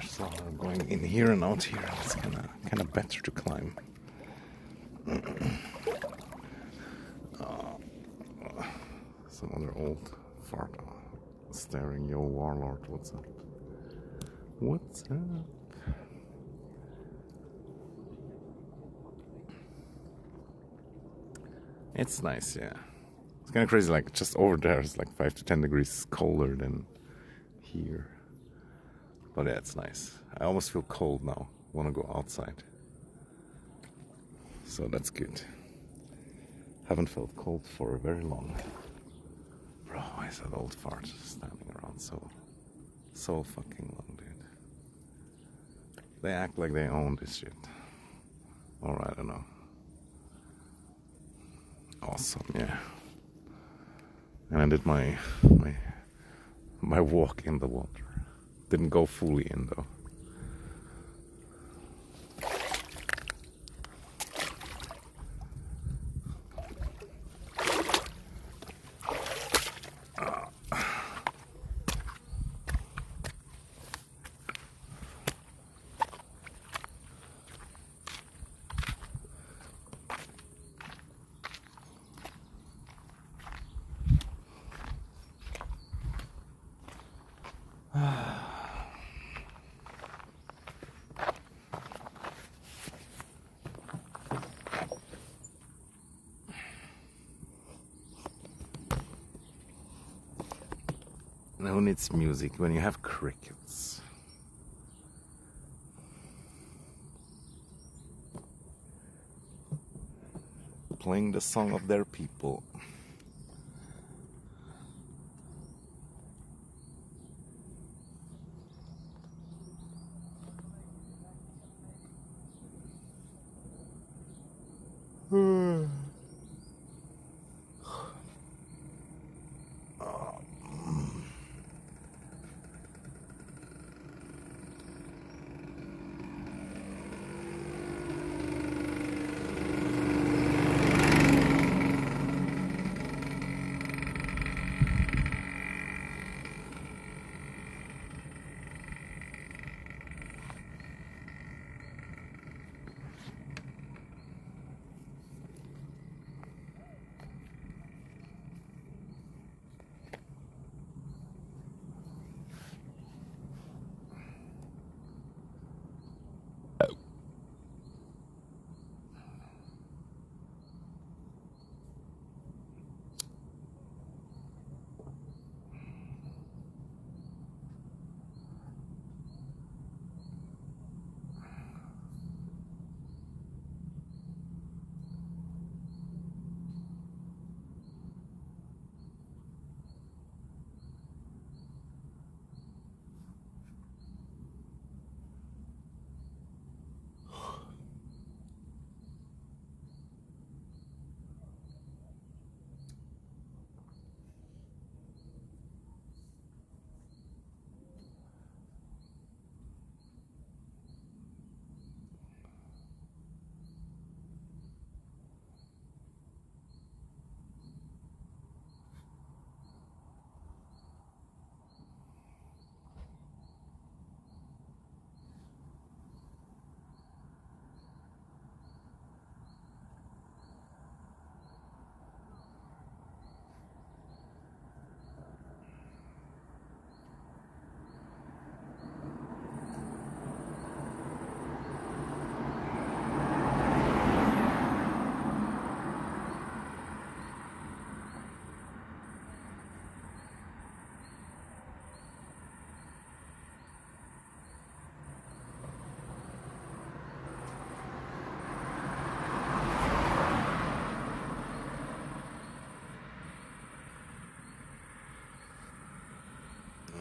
Speaker 1: So I'm going in here and out here. It's kind of better to climb. Some other old fart staring. Yo, warlord, what's up? What's up? It's nice, yeah. It's kind of crazy. Like just over there, it's like 5 to 10 degrees colder than here. But yeah, it's nice. I almost feel cold now. Want to go outside. So that's good. Haven't felt cold for very long. Bro, why is that old fart standing around so fucking long, dude? They act like they own this shit. Or I don't know. Awesome, yeah. And I did my walk in the water. Didn't go fully in though. And who needs music when you have crickets? Playing the song of their people.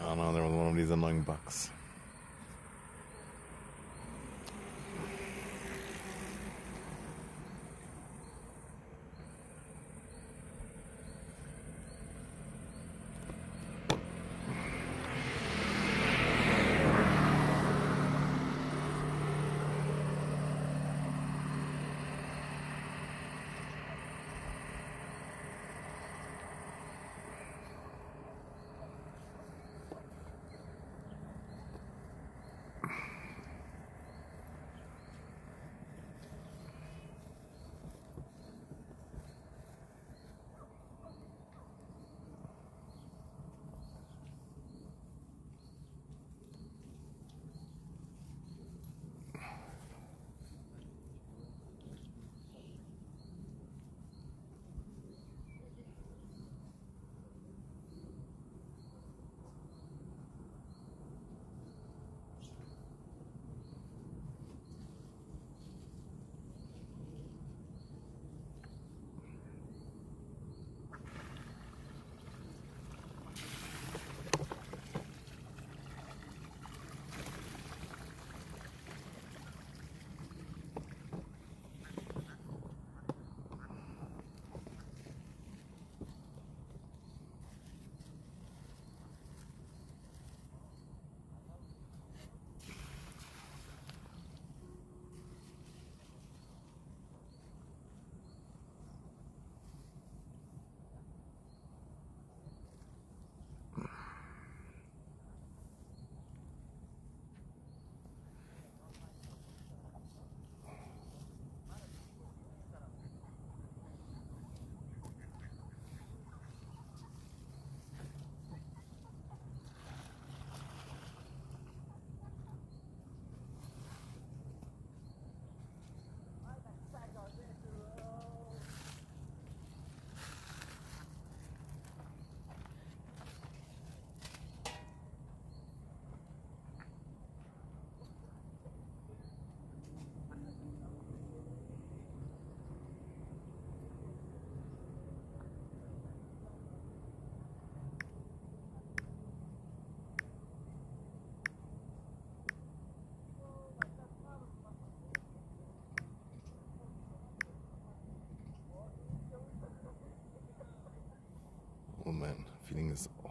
Speaker 1: Oh no, there was one of these annoying bugs.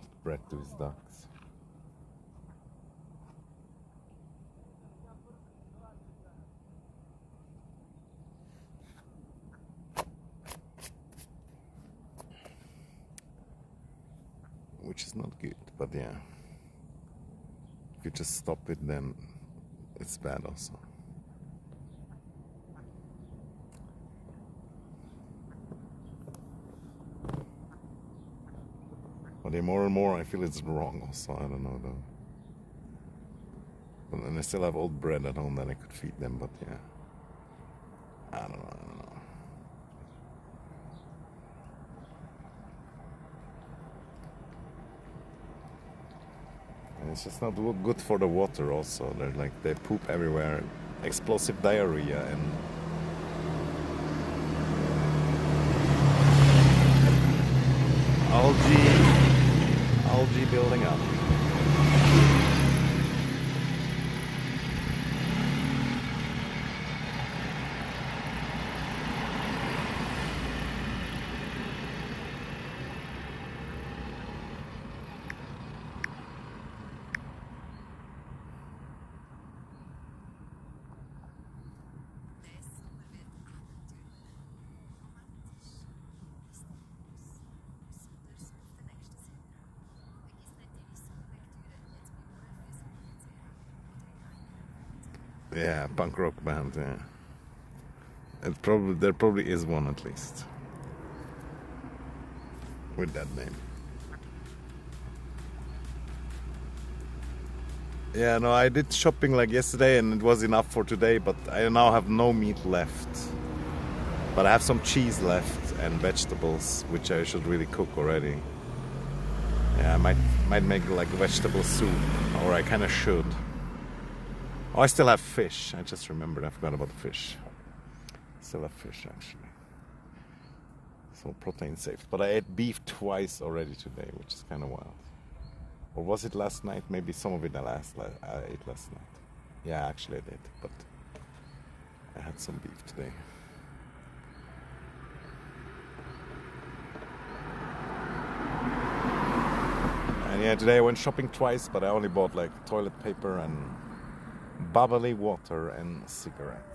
Speaker 1: soft bread to his ducks. Which is not good, but yeah. If you just stop it, then it's bad also. But yeah, more and more I feel it's wrong also, I don't know though. And I still have old bread at home that I could feed them, but yeah. I don't know. And it's just not good for the water also. They're like, they poop everywhere. Explosive diarrhea and algae building up. Yeah, punk rock band, yeah. There probably is one at least. With that name. Yeah, no, I did shopping like yesterday and it was enough for today, but I now have no meat left. But I have some cheese left and vegetables, which I should really cook already. Yeah, I might make like vegetable soup, or I kind of should. Oh, I still have fish. I just remembered. I forgot about the fish. Still have fish, actually. So protein safe. But I ate beef twice already today, which is kind of wild. Or was it last night? Maybe some of it I ate last night. Yeah, actually I did. But I had some beef today. And yeah, today I went shopping twice, but I only bought like toilet paper and bubbly water and cigarettes.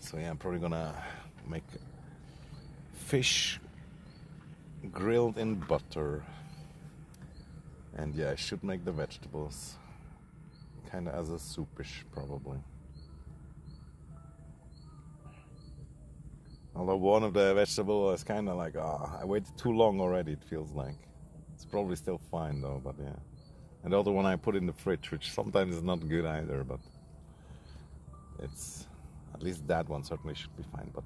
Speaker 1: So yeah, I'm probably gonna make fish grilled in butter. And yeah, I should make the vegetables kind of as a soupish, probably. Although one of the vegetables is kind of like, I waited too long already, it feels like. It's probably still fine though, but yeah. And the other one I put in the fridge, which sometimes is not good either, but it's, at least that one certainly should be fine. But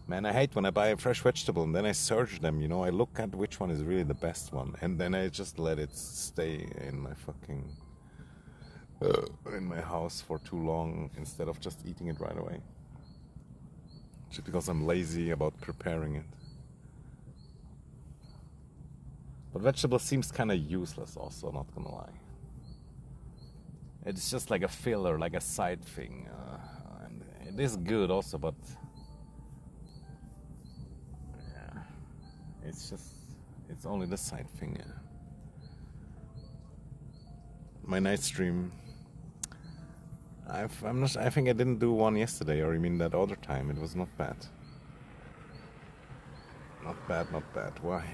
Speaker 1: man, I hate when I buy a fresh vegetable and then I search them, you know, I look at which one is really the best one, and then I just let it stay in my fucking, in my house for too long instead of just eating it right away. Just because I'm lazy about preparing it. But vegetable seems kind of useless also, not gonna lie. It's just like a filler, like a side thing. And it is good also, but yeah, it's only the side thing. Yeah. My night stream, I think I didn't do one yesterday, or you mean that other time? It was not bad. Not bad. Why?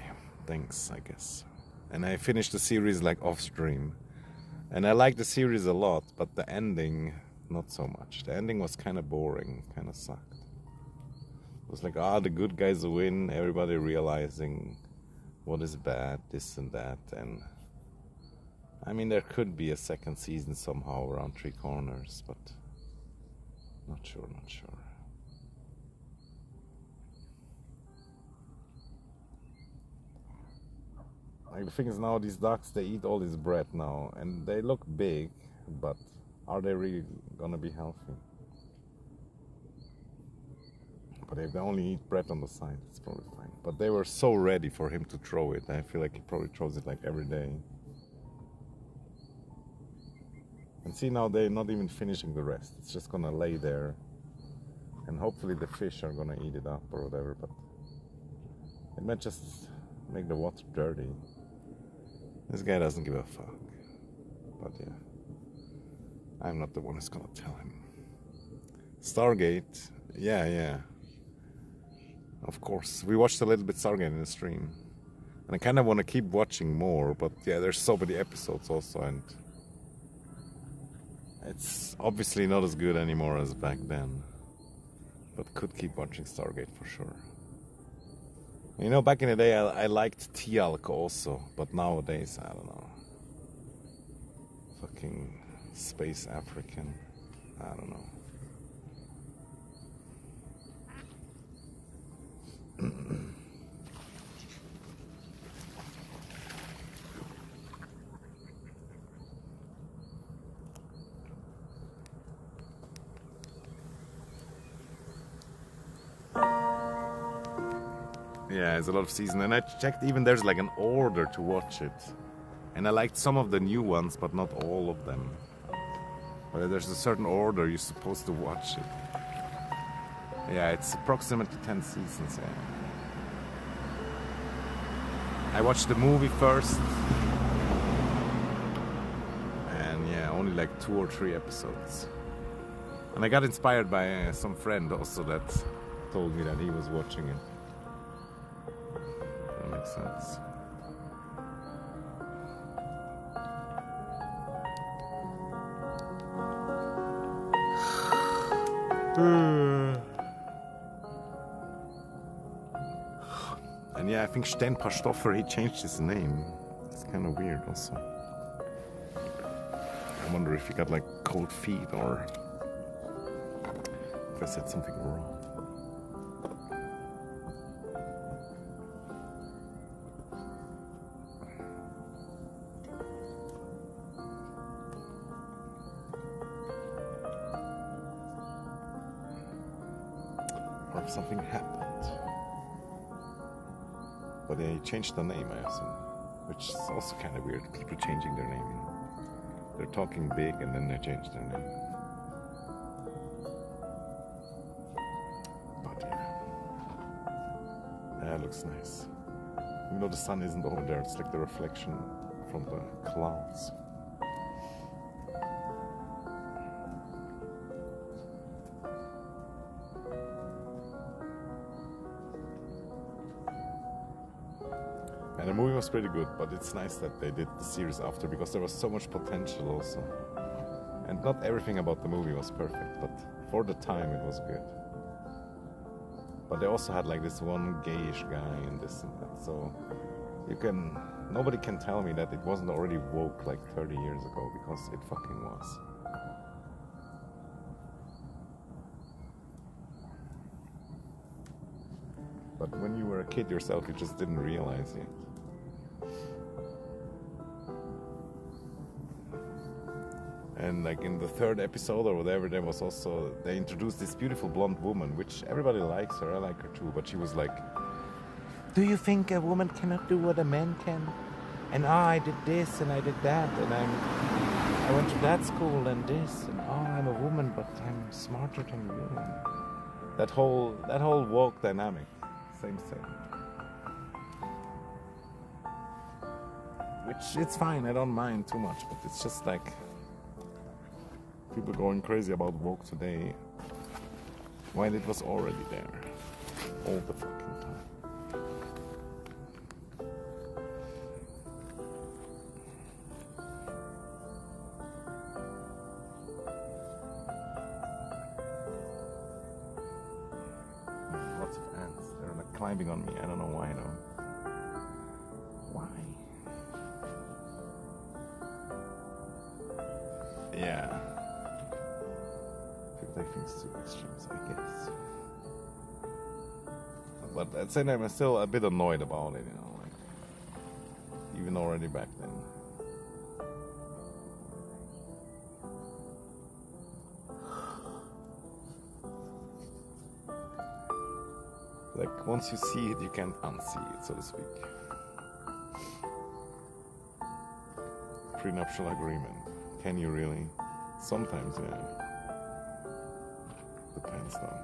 Speaker 1: Thanks, I guess. And I finished the series like off stream. And I liked the series a lot, but the ending, not so much. The ending was kind of boring, kind of sucked. It was like, the good guys win, everybody realizing what is bad, this and that. And I mean, there could be a second season somehow around three corners, but Not sure. Like the thing is now, these ducks, they eat all this bread now, and they look big, but are they really gonna be healthy? But if they only eat bread on the side, it's probably fine. But they were so ready for him to throw it. I feel like he probably throws it like every day. And see, now they're not even finishing the rest. It's just gonna lay there, and hopefully the fish are gonna eat it up or whatever. But it might just make the water dirty. This guy doesn't give a fuck. But yeah, I'm not the one who's gonna tell him. Stargate, yeah. Of course, we watched a little bit Stargate in the stream, and I kind of want to keep watching more. But yeah, there's so many episodes also, and it's obviously not as good anymore as back then. But could keep watching Stargate for sure. You know, back in the day, I liked Tialk also, but nowadays, I don't know. Fucking Space African, I don't know. Yeah, it's a lot of season, and I checked even there's like an order to watch it, and I liked some of the new ones, but not all of them. But there's a certain order you're supposed to watch it. Yeah, it's approximately 10 seasons. Yeah. I watched the movie first, and yeah, only like 2 or 3 episodes. And I got inspired by some friend also that told me that he was watching it. That makes sense. And yeah, I think Sten Pastoffer, he changed his name. It's kind of weird also. I wonder if he got like cold feet or if I said something wrong. Or if something happened. But yeah, he changed the name, I assume. Which is also kind of weird, people changing their name. You know? They're talking big and then they change their name. But yeah. Yeah, it looks nice. Even though the sun isn't over there, it's like the reflection from the clouds. And the movie was pretty good, but it's nice that they did the series after, because there was so much potential also. And not everything about the movie was perfect, but for the time it was good. But they also had like this one gayish guy and this and that, so nobody can tell me that it wasn't already woke like 30 years ago, because it fucking was. But when you were a kid yourself, you just didn't realize it. And like in the 3rd episode or whatever, there was also, they introduced this beautiful blonde woman, which everybody likes her, I like her too, but she was like, do you think a woman cannot do what a man can? And I did this and I did that, and I went to that school and this, and I'm a woman, but I'm smarter than you. That whole woke dynamic, same. Which, it's fine, I don't mind too much, but it's just like, people going crazy about woke today, while it was already there, all the fucking time. Lots of ants, they're like climbing on me, I don't know why though. Why? Yeah. People take things to extremes, I guess. But at the same time, I'm still a bit annoyed about it, you know, like, even already back then. Like, once you see it, you can't unsee it, so to speak. Prenuptial agreement. Can you really? Sometimes, yeah. Depends though.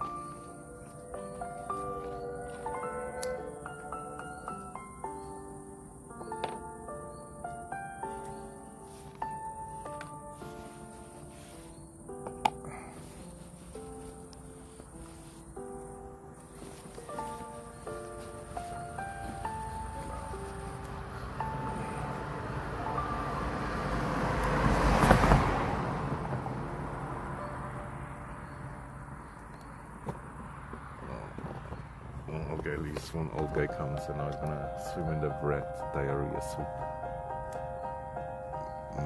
Speaker 1: Okay, at least one old guy comes and now he's gonna swim in the red diarrhea soup.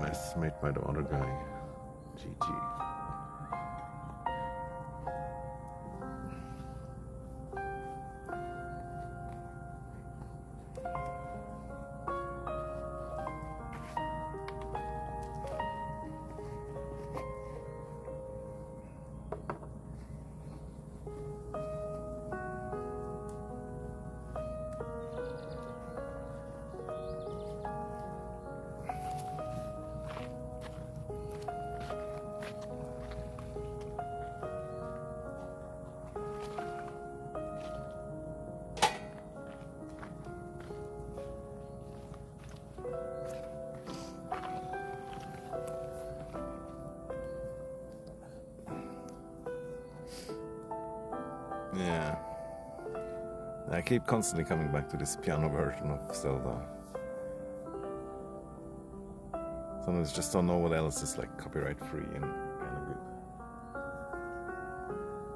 Speaker 1: Mess made by the other guy. GG. Yeah. I keep constantly coming back to this piano version of Zelda. Sometimes just don't know what else is like copyright free and kind of good.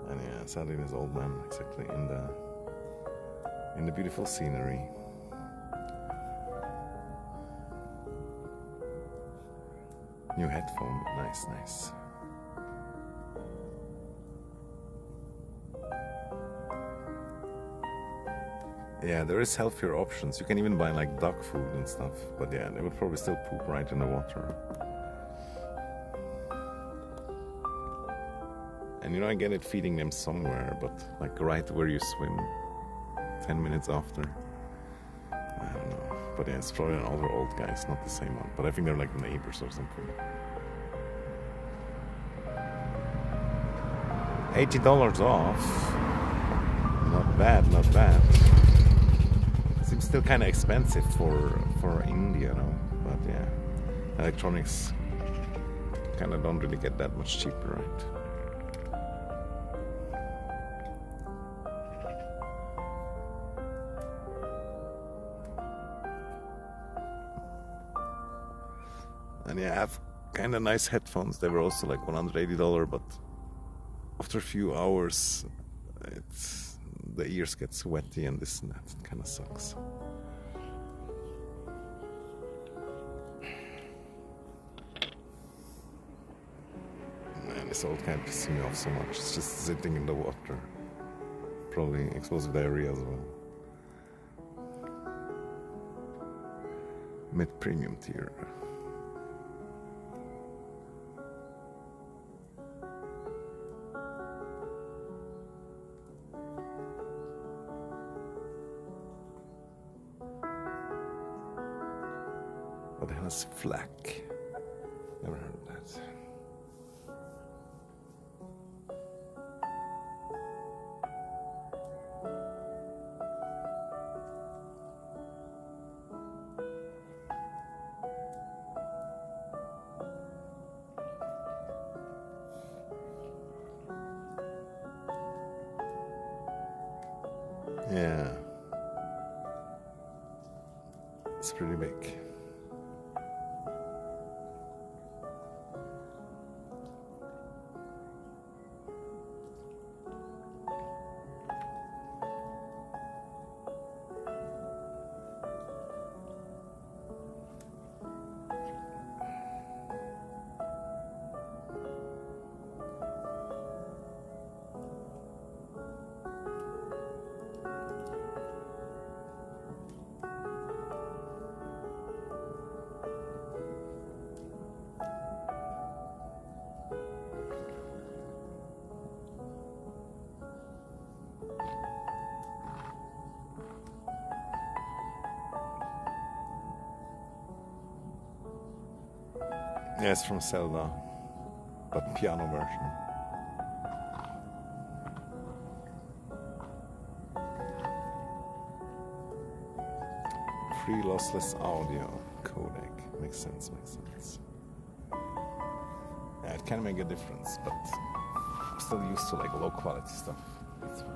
Speaker 1: And yeah, sadly this old man exactly in the beautiful scenery. New headphone, nice. Yeah, there is healthier options. You can even buy like dog food and stuff. But yeah, they would probably still poop right in the water. And you know, I get it feeding them somewhere, but like right where you swim, 10 minutes after. I don't know. But yeah, it's probably another old guy. It's not the same one. But I think they're like neighbors or something. $80 off. Not bad. Seems still kind of expensive for India, no? But yeah, electronics kind of don't really get that much cheaper, right? And yeah, I have kind of nice headphones. They were also like $180, but after a few hours, the ears get sweaty and this and that. It kind of sucks. Man, this old guy pissing me off so much. It's just sitting in the water. Probably explosive diarrhea as well. Mid-premium tier. What the hell is flak? Never heard of that. Yeah. It's pretty big. Yeah, it's from Zelda, but piano version. Free lossless audio codec. Makes sense, makes sense. Yeah, it can make a difference, but I'm still used to like low quality stuff. That's fine.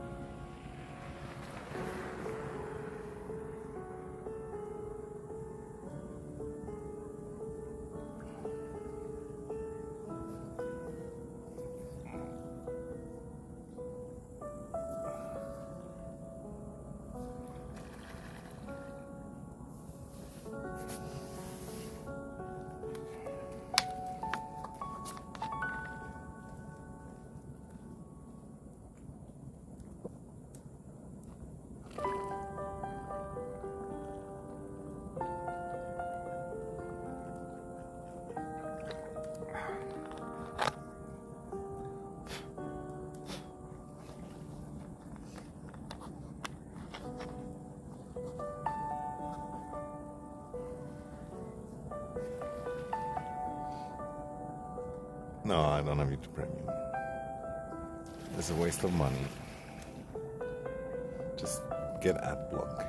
Speaker 1: No, I don't have YouTube Premium. It's a waste of money. Just get AdBlock.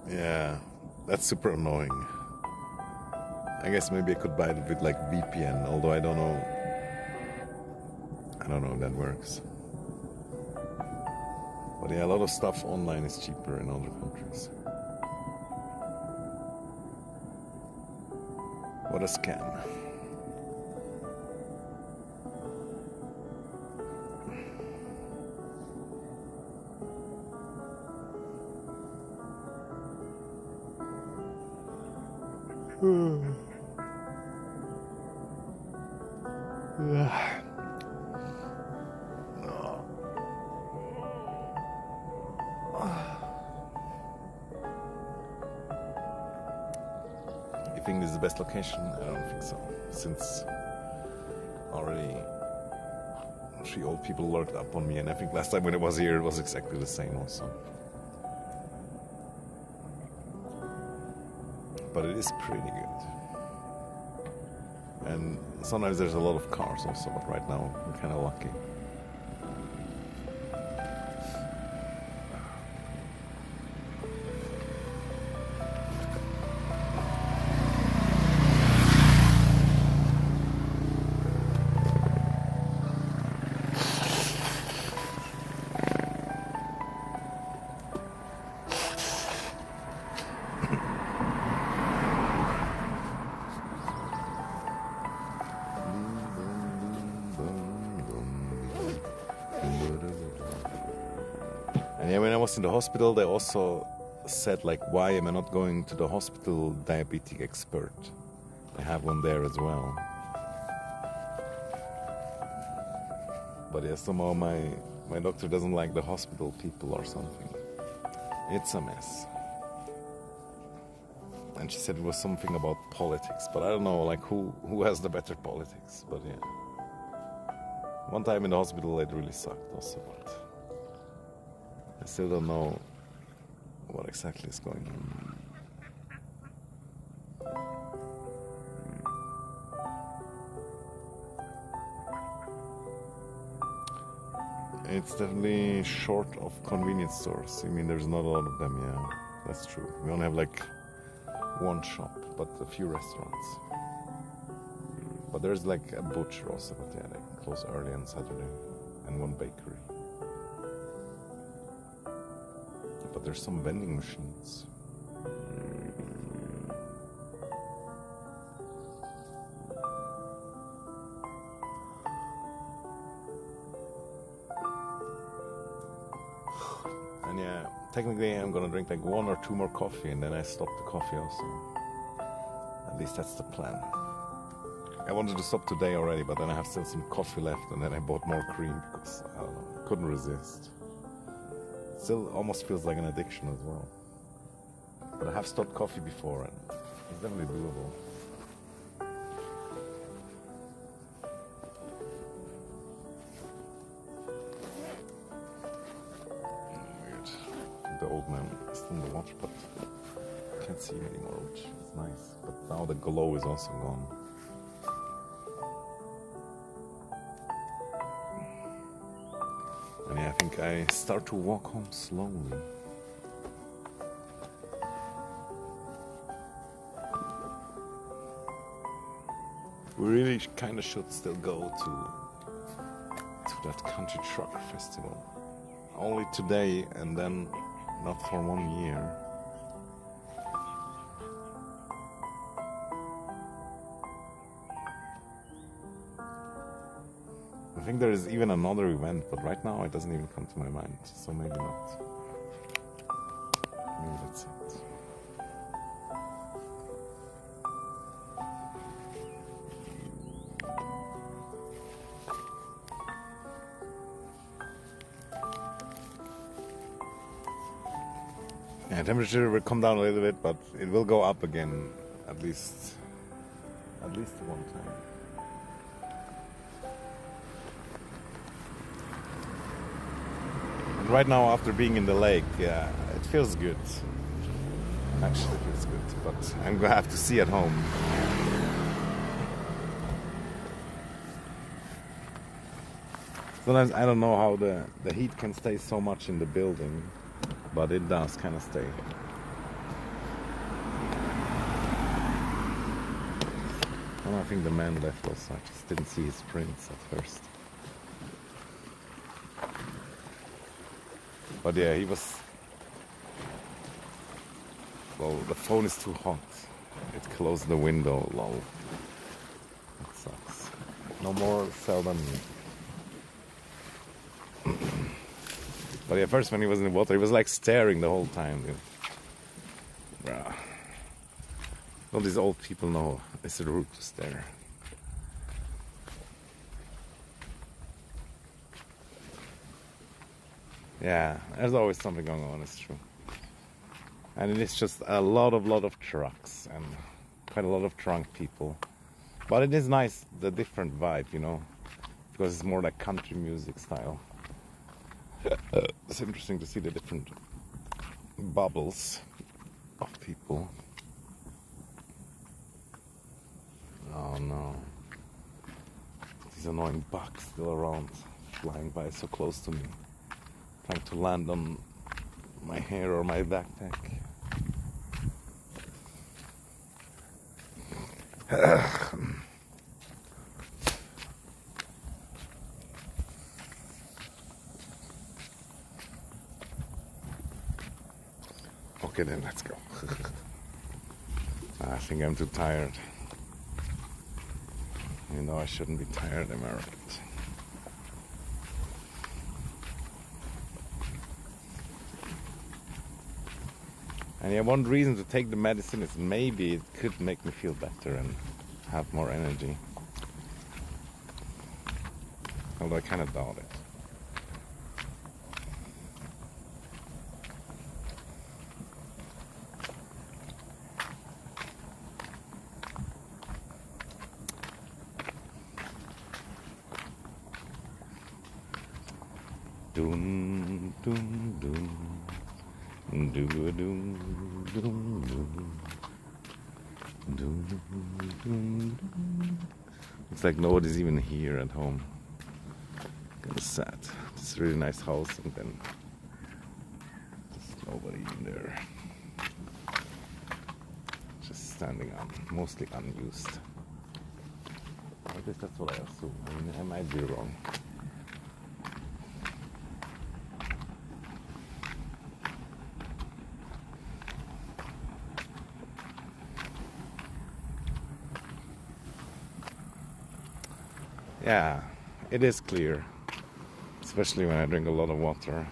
Speaker 1: Yeah, that's super annoying. I guess maybe I could buy it with like VPN, although I don't know if that works. But yeah, a lot of stuff online is cheaper in other countries. What a scam. You think this is the best location? I don't think so. Since already 3 old people lurked up on me, and I think last time when it was here it was exactly the same also. But it is pretty good. And sometimes there's a lot of cars also, but right now I'm kind of lucky. And yeah, when I was in the hospital, they also said like, why am I not going to the hospital diabetic expert? I have one there as well. But yeah, somehow my doctor doesn't like the hospital people or something. It's a mess. And she said it was something about politics, but I don't know like who has the better politics, but yeah. One time in the hospital it really sucked also, but I still don't know what exactly is going on. It's definitely short of convenience stores. I mean, there's not a lot of them, yeah. That's true. We only have like one shop, but a few restaurants. But there's like a butcher also, but yeah, they close early on Saturday. And one bakery. But there's some vending machines. And yeah, technically I'm gonna drink like 1 or 2 more coffee and then I stop the coffee also. At least that's the plan. I wanted to stop today already, but then I have still some coffee left, and then I bought more cream because I don't know, couldn't resist. Still almost feels like an addiction as well. But I have stopped coffee before, and it's definitely doable. Weird. The old man is still in the watch, but I can't see him anymore, which is nice. But now the glow is also gone. And yeah, I think I start to walk home slowly. We really kind of should still go to that country truck festival. Only today, and then not for 1 year. I think there is even another event, but right now it doesn't even come to my mind, so maybe not. Maybe that's it. Yeah, temperature will come down a little bit, but it will go up again at least one time. And right now, after being in the lake, yeah, it feels good. Actually, it feels good, but I'm gonna have to see at home. Sometimes I don't know how the heat can stay so much in the building, but it does kind of stay. Well, I think the man left also. I just didn't see his prints at first. But yeah, he was... Well, the phone is too hot. It closed the window, lol. That sucks. No more cell than me. But yeah, first when he was in the water, he was like staring the whole time, dude. Bruh. All these old people know it's rude to stare. Yeah, there's always something going on, it's true. And it is just a lot of trucks and quite a lot of drunk people. But it is nice, the different vibe, you know, because it's more like country music style. It's interesting to see the different bubbles of people. Oh no. These annoying bugs still around, flying by so close to me, trying to land on my hair or my backpack. Okay, then let's go. I think I'm too tired. You know I shouldn't be tired, am I right? And yeah, one reason to take the medicine is maybe it could make me feel better and have more energy. Although I kind of doubt it. Doom, doom, doom, doom, doom, doom, doom, doom. It's like nobody's even here at home. Kind of sad. It's a really nice house, and then there's nobody in there. Just standing on, mostly unused. At least that's what I assume. I mean, I might be wrong. Yeah, it is clear, especially when I drink a lot of water.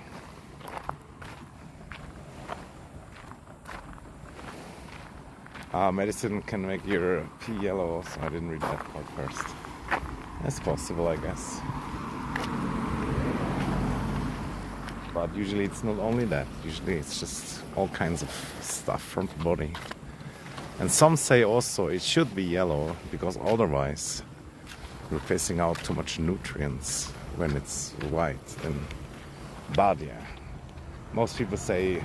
Speaker 1: Medicine can make your pee yellow, so I didn't read that part first. That's possible, I guess. But usually it's not only that. Usually it's just all kinds of stuff from the body. And some say also it should be yellow because otherwise we're phasing out too much nutrients when it's white. But yeah, most people say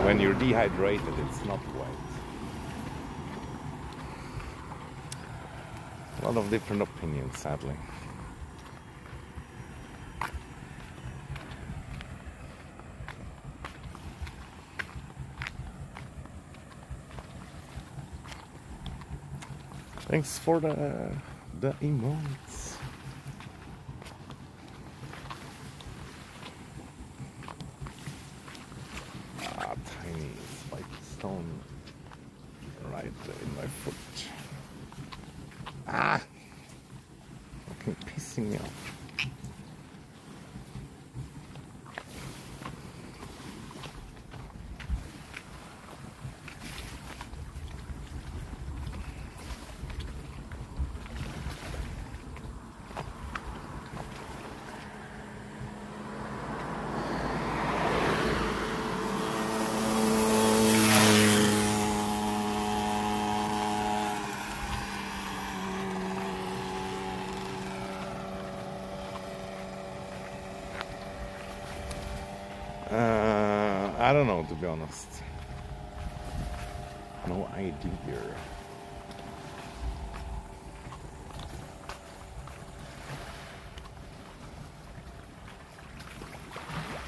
Speaker 1: when you're dehydrated it's not white. A lot of different opinions, sadly. Thanks for the emotes. Tiny spiked stone right in my foot. Fucking pissing me off. I don't know, to be honest. No idea.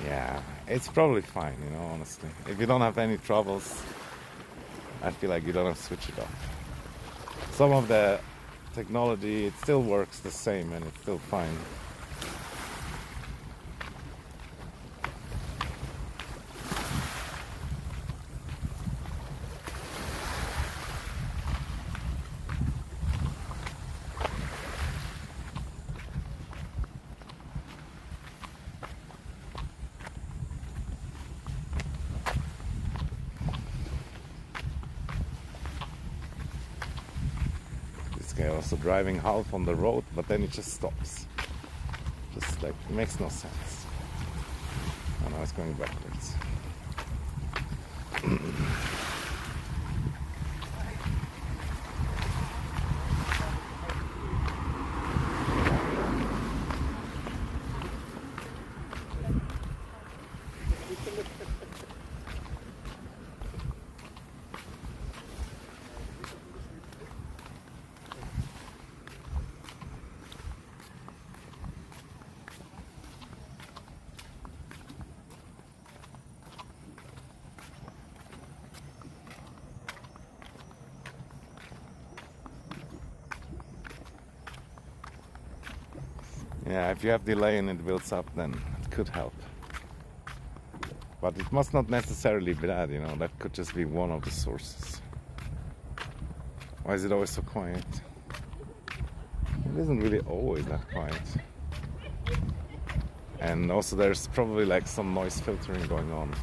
Speaker 1: Yeah, it's probably fine, you know, honestly. If you don't have any troubles, I feel like you don't have to switch it off. Some of the technology, it still works the same and it's still fine. Also driving half on the road, but then it just stops. Just like, it makes no sense. And now it's going backwards. Yeah, if you have delay and it builds up, then it could help. But it must not necessarily be that, you know, that could just be one of the sources. Why is it always so quiet? It isn't really always that quiet. And also there's probably like some noise filtering going on.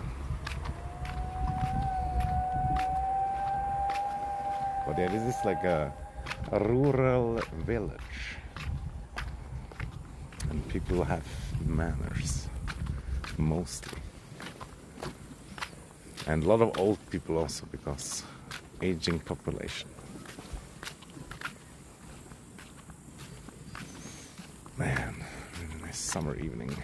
Speaker 1: But yeah, this is like a rural village. And people have manners, mostly. And a lot of old people also, because aging population. Man, really nice summer evening.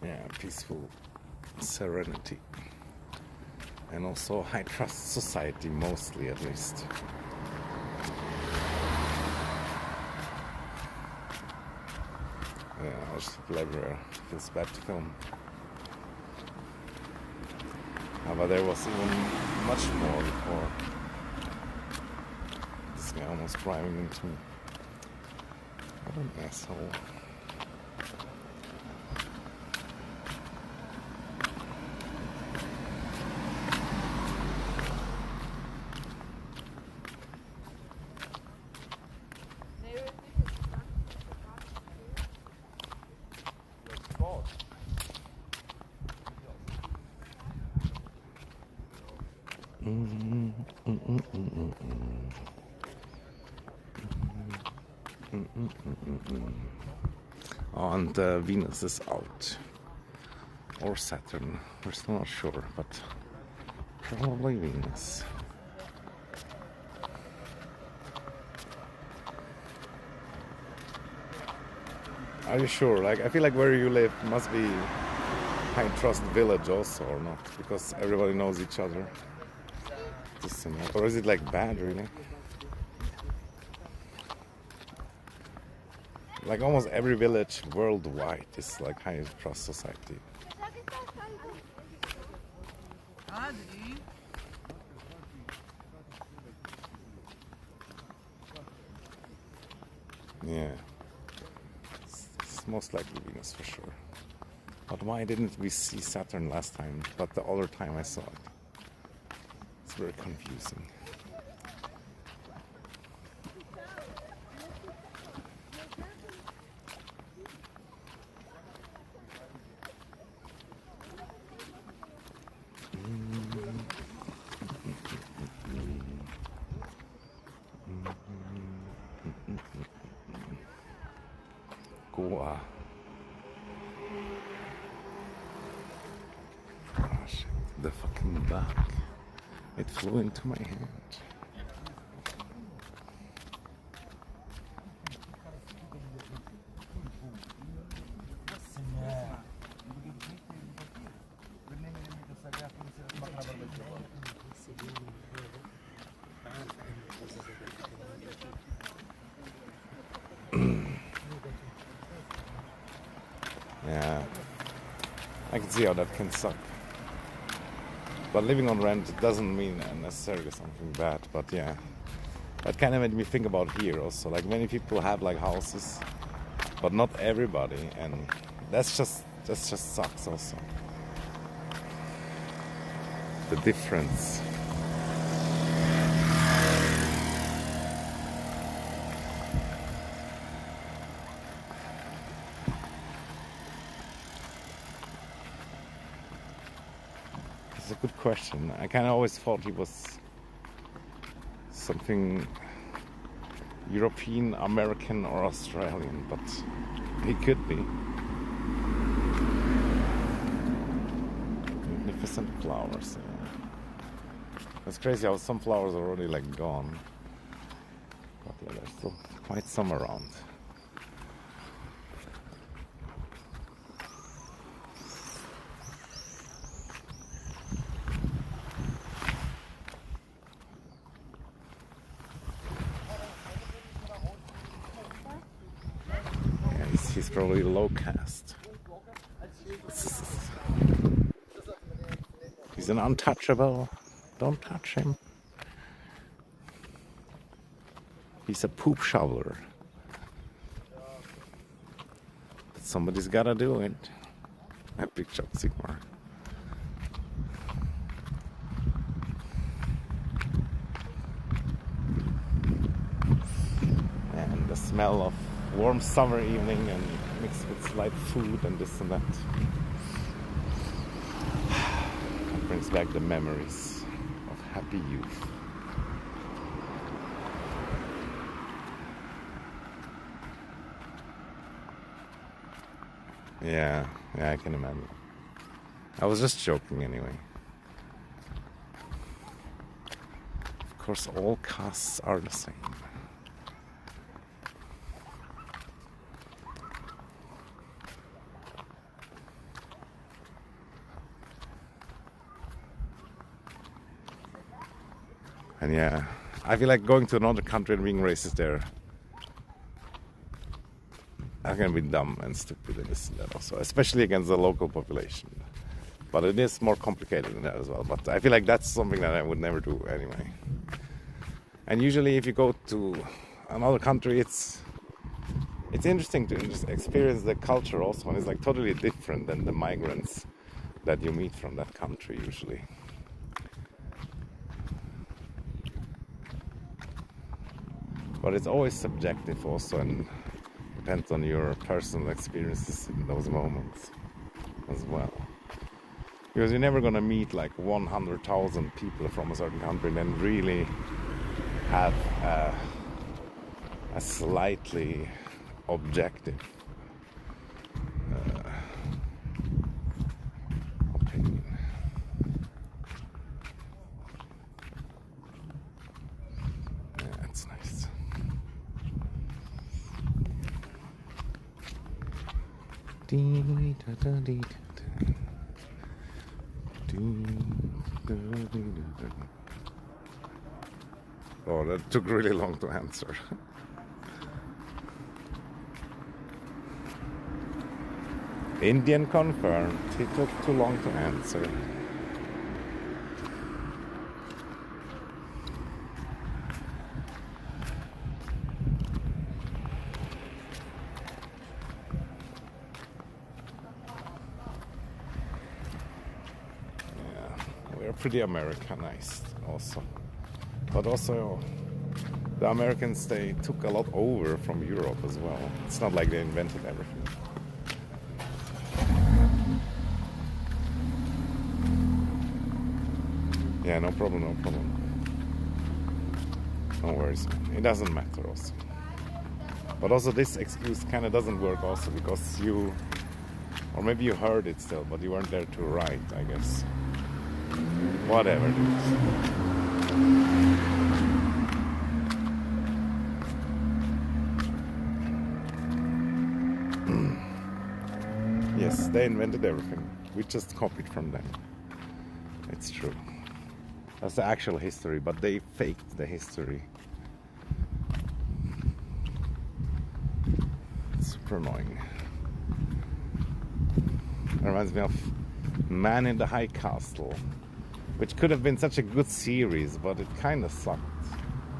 Speaker 1: Yeah, peaceful serenity. And also high trust society, mostly at least. There's people everywhere. Feels bad to film. But there was even much more before. This guy almost driving into me. What an asshole. And Venus is out, or Saturn, we're still not sure, but probably Venus. Are you sure? Like, I feel like where you live must be high trust village also, or not, because everybody knows each other. Or is it like bad, really? Like almost every village worldwide is like high trust society. Yeah, it's most likely Venus for sure. But why didn't we see Saturn last time, but the other time I saw it? It's very confusing. Goa. Oh shit, the fucking bug. It flew into my hand. Yeah, I can see how that can suck. But living on rent doesn't mean necessarily something bad. But yeah, that kind of made me think about here also. Like many people have like houses, but not everybody, and that just sucks also. The difference. It's a good question. I kind of always thought he was something European, American, or Australian, but he could be. Magnificent flowers. Yeah. It's crazy how some flowers are already like gone, but yeah, there's still quite some around. He's probably low caste. He's an untouchable. Don't touch him. He's a poop shoveler. But somebody's gotta do it. Epic shot, Sigmar. And the smell of warm summer evening and mixed with light food and this and that. It brings back the memories of happy youth. Yeah, I can imagine. I was just joking anyway. Of course, all castes are the same. And yeah, I feel like going to another country and being racist there. I can be dumb and stupid in this level, so especially against the local population. But it is more complicated than that as well. But I feel like that's something that I would never do anyway. And usually, if you go to another country, it's interesting to just experience the culture also, and it's like totally different than the migrants that you meet from that country usually. But it's always subjective also, and depends on your personal experiences in those moments as well. Because you're never gonna meet like 100,000 people from a certain country and then really have a slightly objective opinion. Yeah, that's nice. Oh, that took really long to answer. Indian confirmed. He took too long to answer. We're pretty Americanized also. But also the Americans, they took a lot over from Europe as well. It's not like they invented everything. Yeah, no problem, no problem. No worries, man. It doesn't matter also. But also this excuse kind of doesn't work also because you, or maybe you heard it still, but you weren't there to write, I guess. Whatever, dude. Yes, they invented everything. We just copied from them. It's true. That's the actual history, but they faked the history. It's super annoying. It reminds me of Man in the High Castle, which could have been such a good series, but it kind of sucked.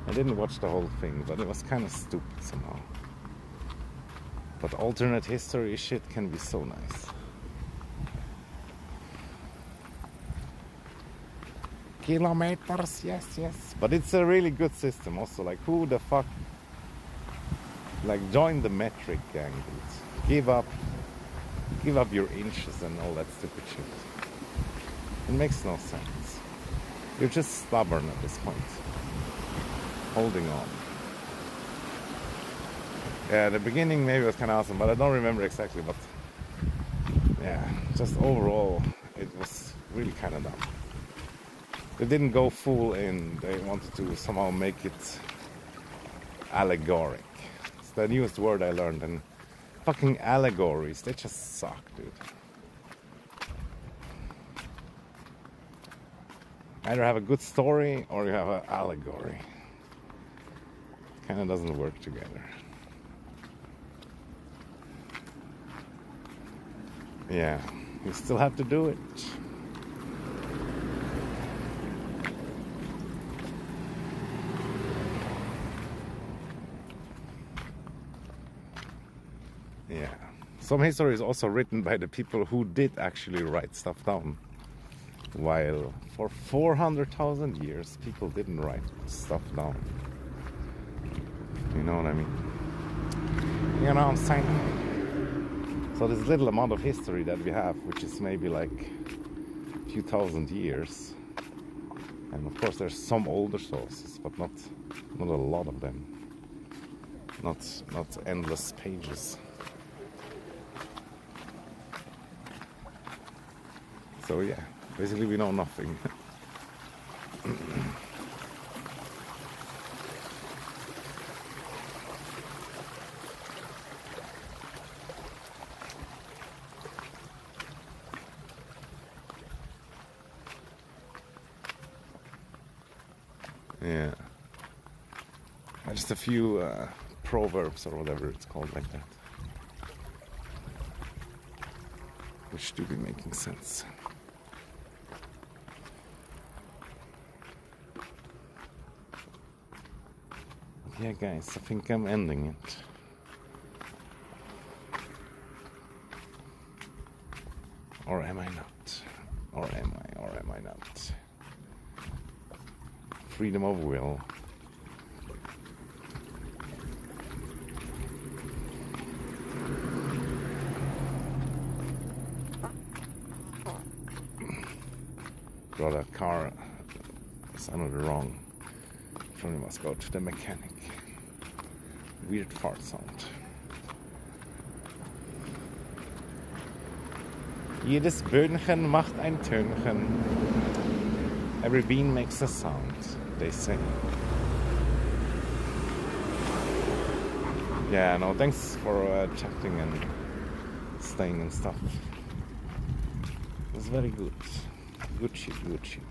Speaker 1: I didn't watch the whole thing, but it was kind of stupid somehow. But alternate history shit can be so nice. Kilometers, yes, yes. But it's a really good system also. Like, who the fuck, like, join the metric gang, dude. Give up your inches and all that stupid shit. It makes no sense. You're just stubborn at this point. Holding on. Yeah, the beginning maybe was kind of awesome, but I don't remember exactly. But yeah, just overall, it was really kind of dumb. They didn't go full in. They wanted to somehow make it allegoric. It's the newest word I learned. And fucking allegories, they just suck, dude. Either have a good story or you have an allegory. Kind of doesn't work together. Yeah, you still have to do it. Yeah. Some history is also written by the people who did actually write stuff down. While for 400,000 years, people didn't write stuff down. You know what I mean? You know what I'm saying? So this little amount of history that we have, which is maybe like a few thousand years. And of course there's some older sources, but not a lot of them. Not endless pages. So yeah, basically we know nothing. Yeah. Just a few proverbs or whatever it's called like that. which do be making sense. Yeah, guys, I think I'm ending it. Or am I not? Or am I not? Freedom of will. Bro, that car sounded wrong. Probably must go to the mechanic. Weird fart sound. Jedes Böhnchen macht ein Tönchen. Every bean makes a sound, they say. Yeah, no, thanks for chatting and staying and stuff. It was very good. Good shit, good shit.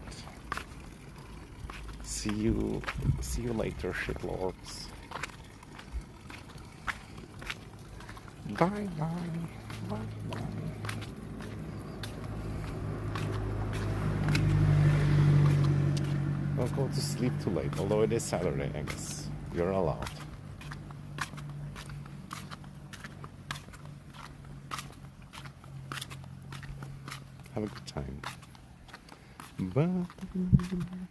Speaker 1: See you later, shitlords. Bye bye. Don't go to sleep too late, although it is Saturday, I guess. You're allowed. Have a good time. Bye.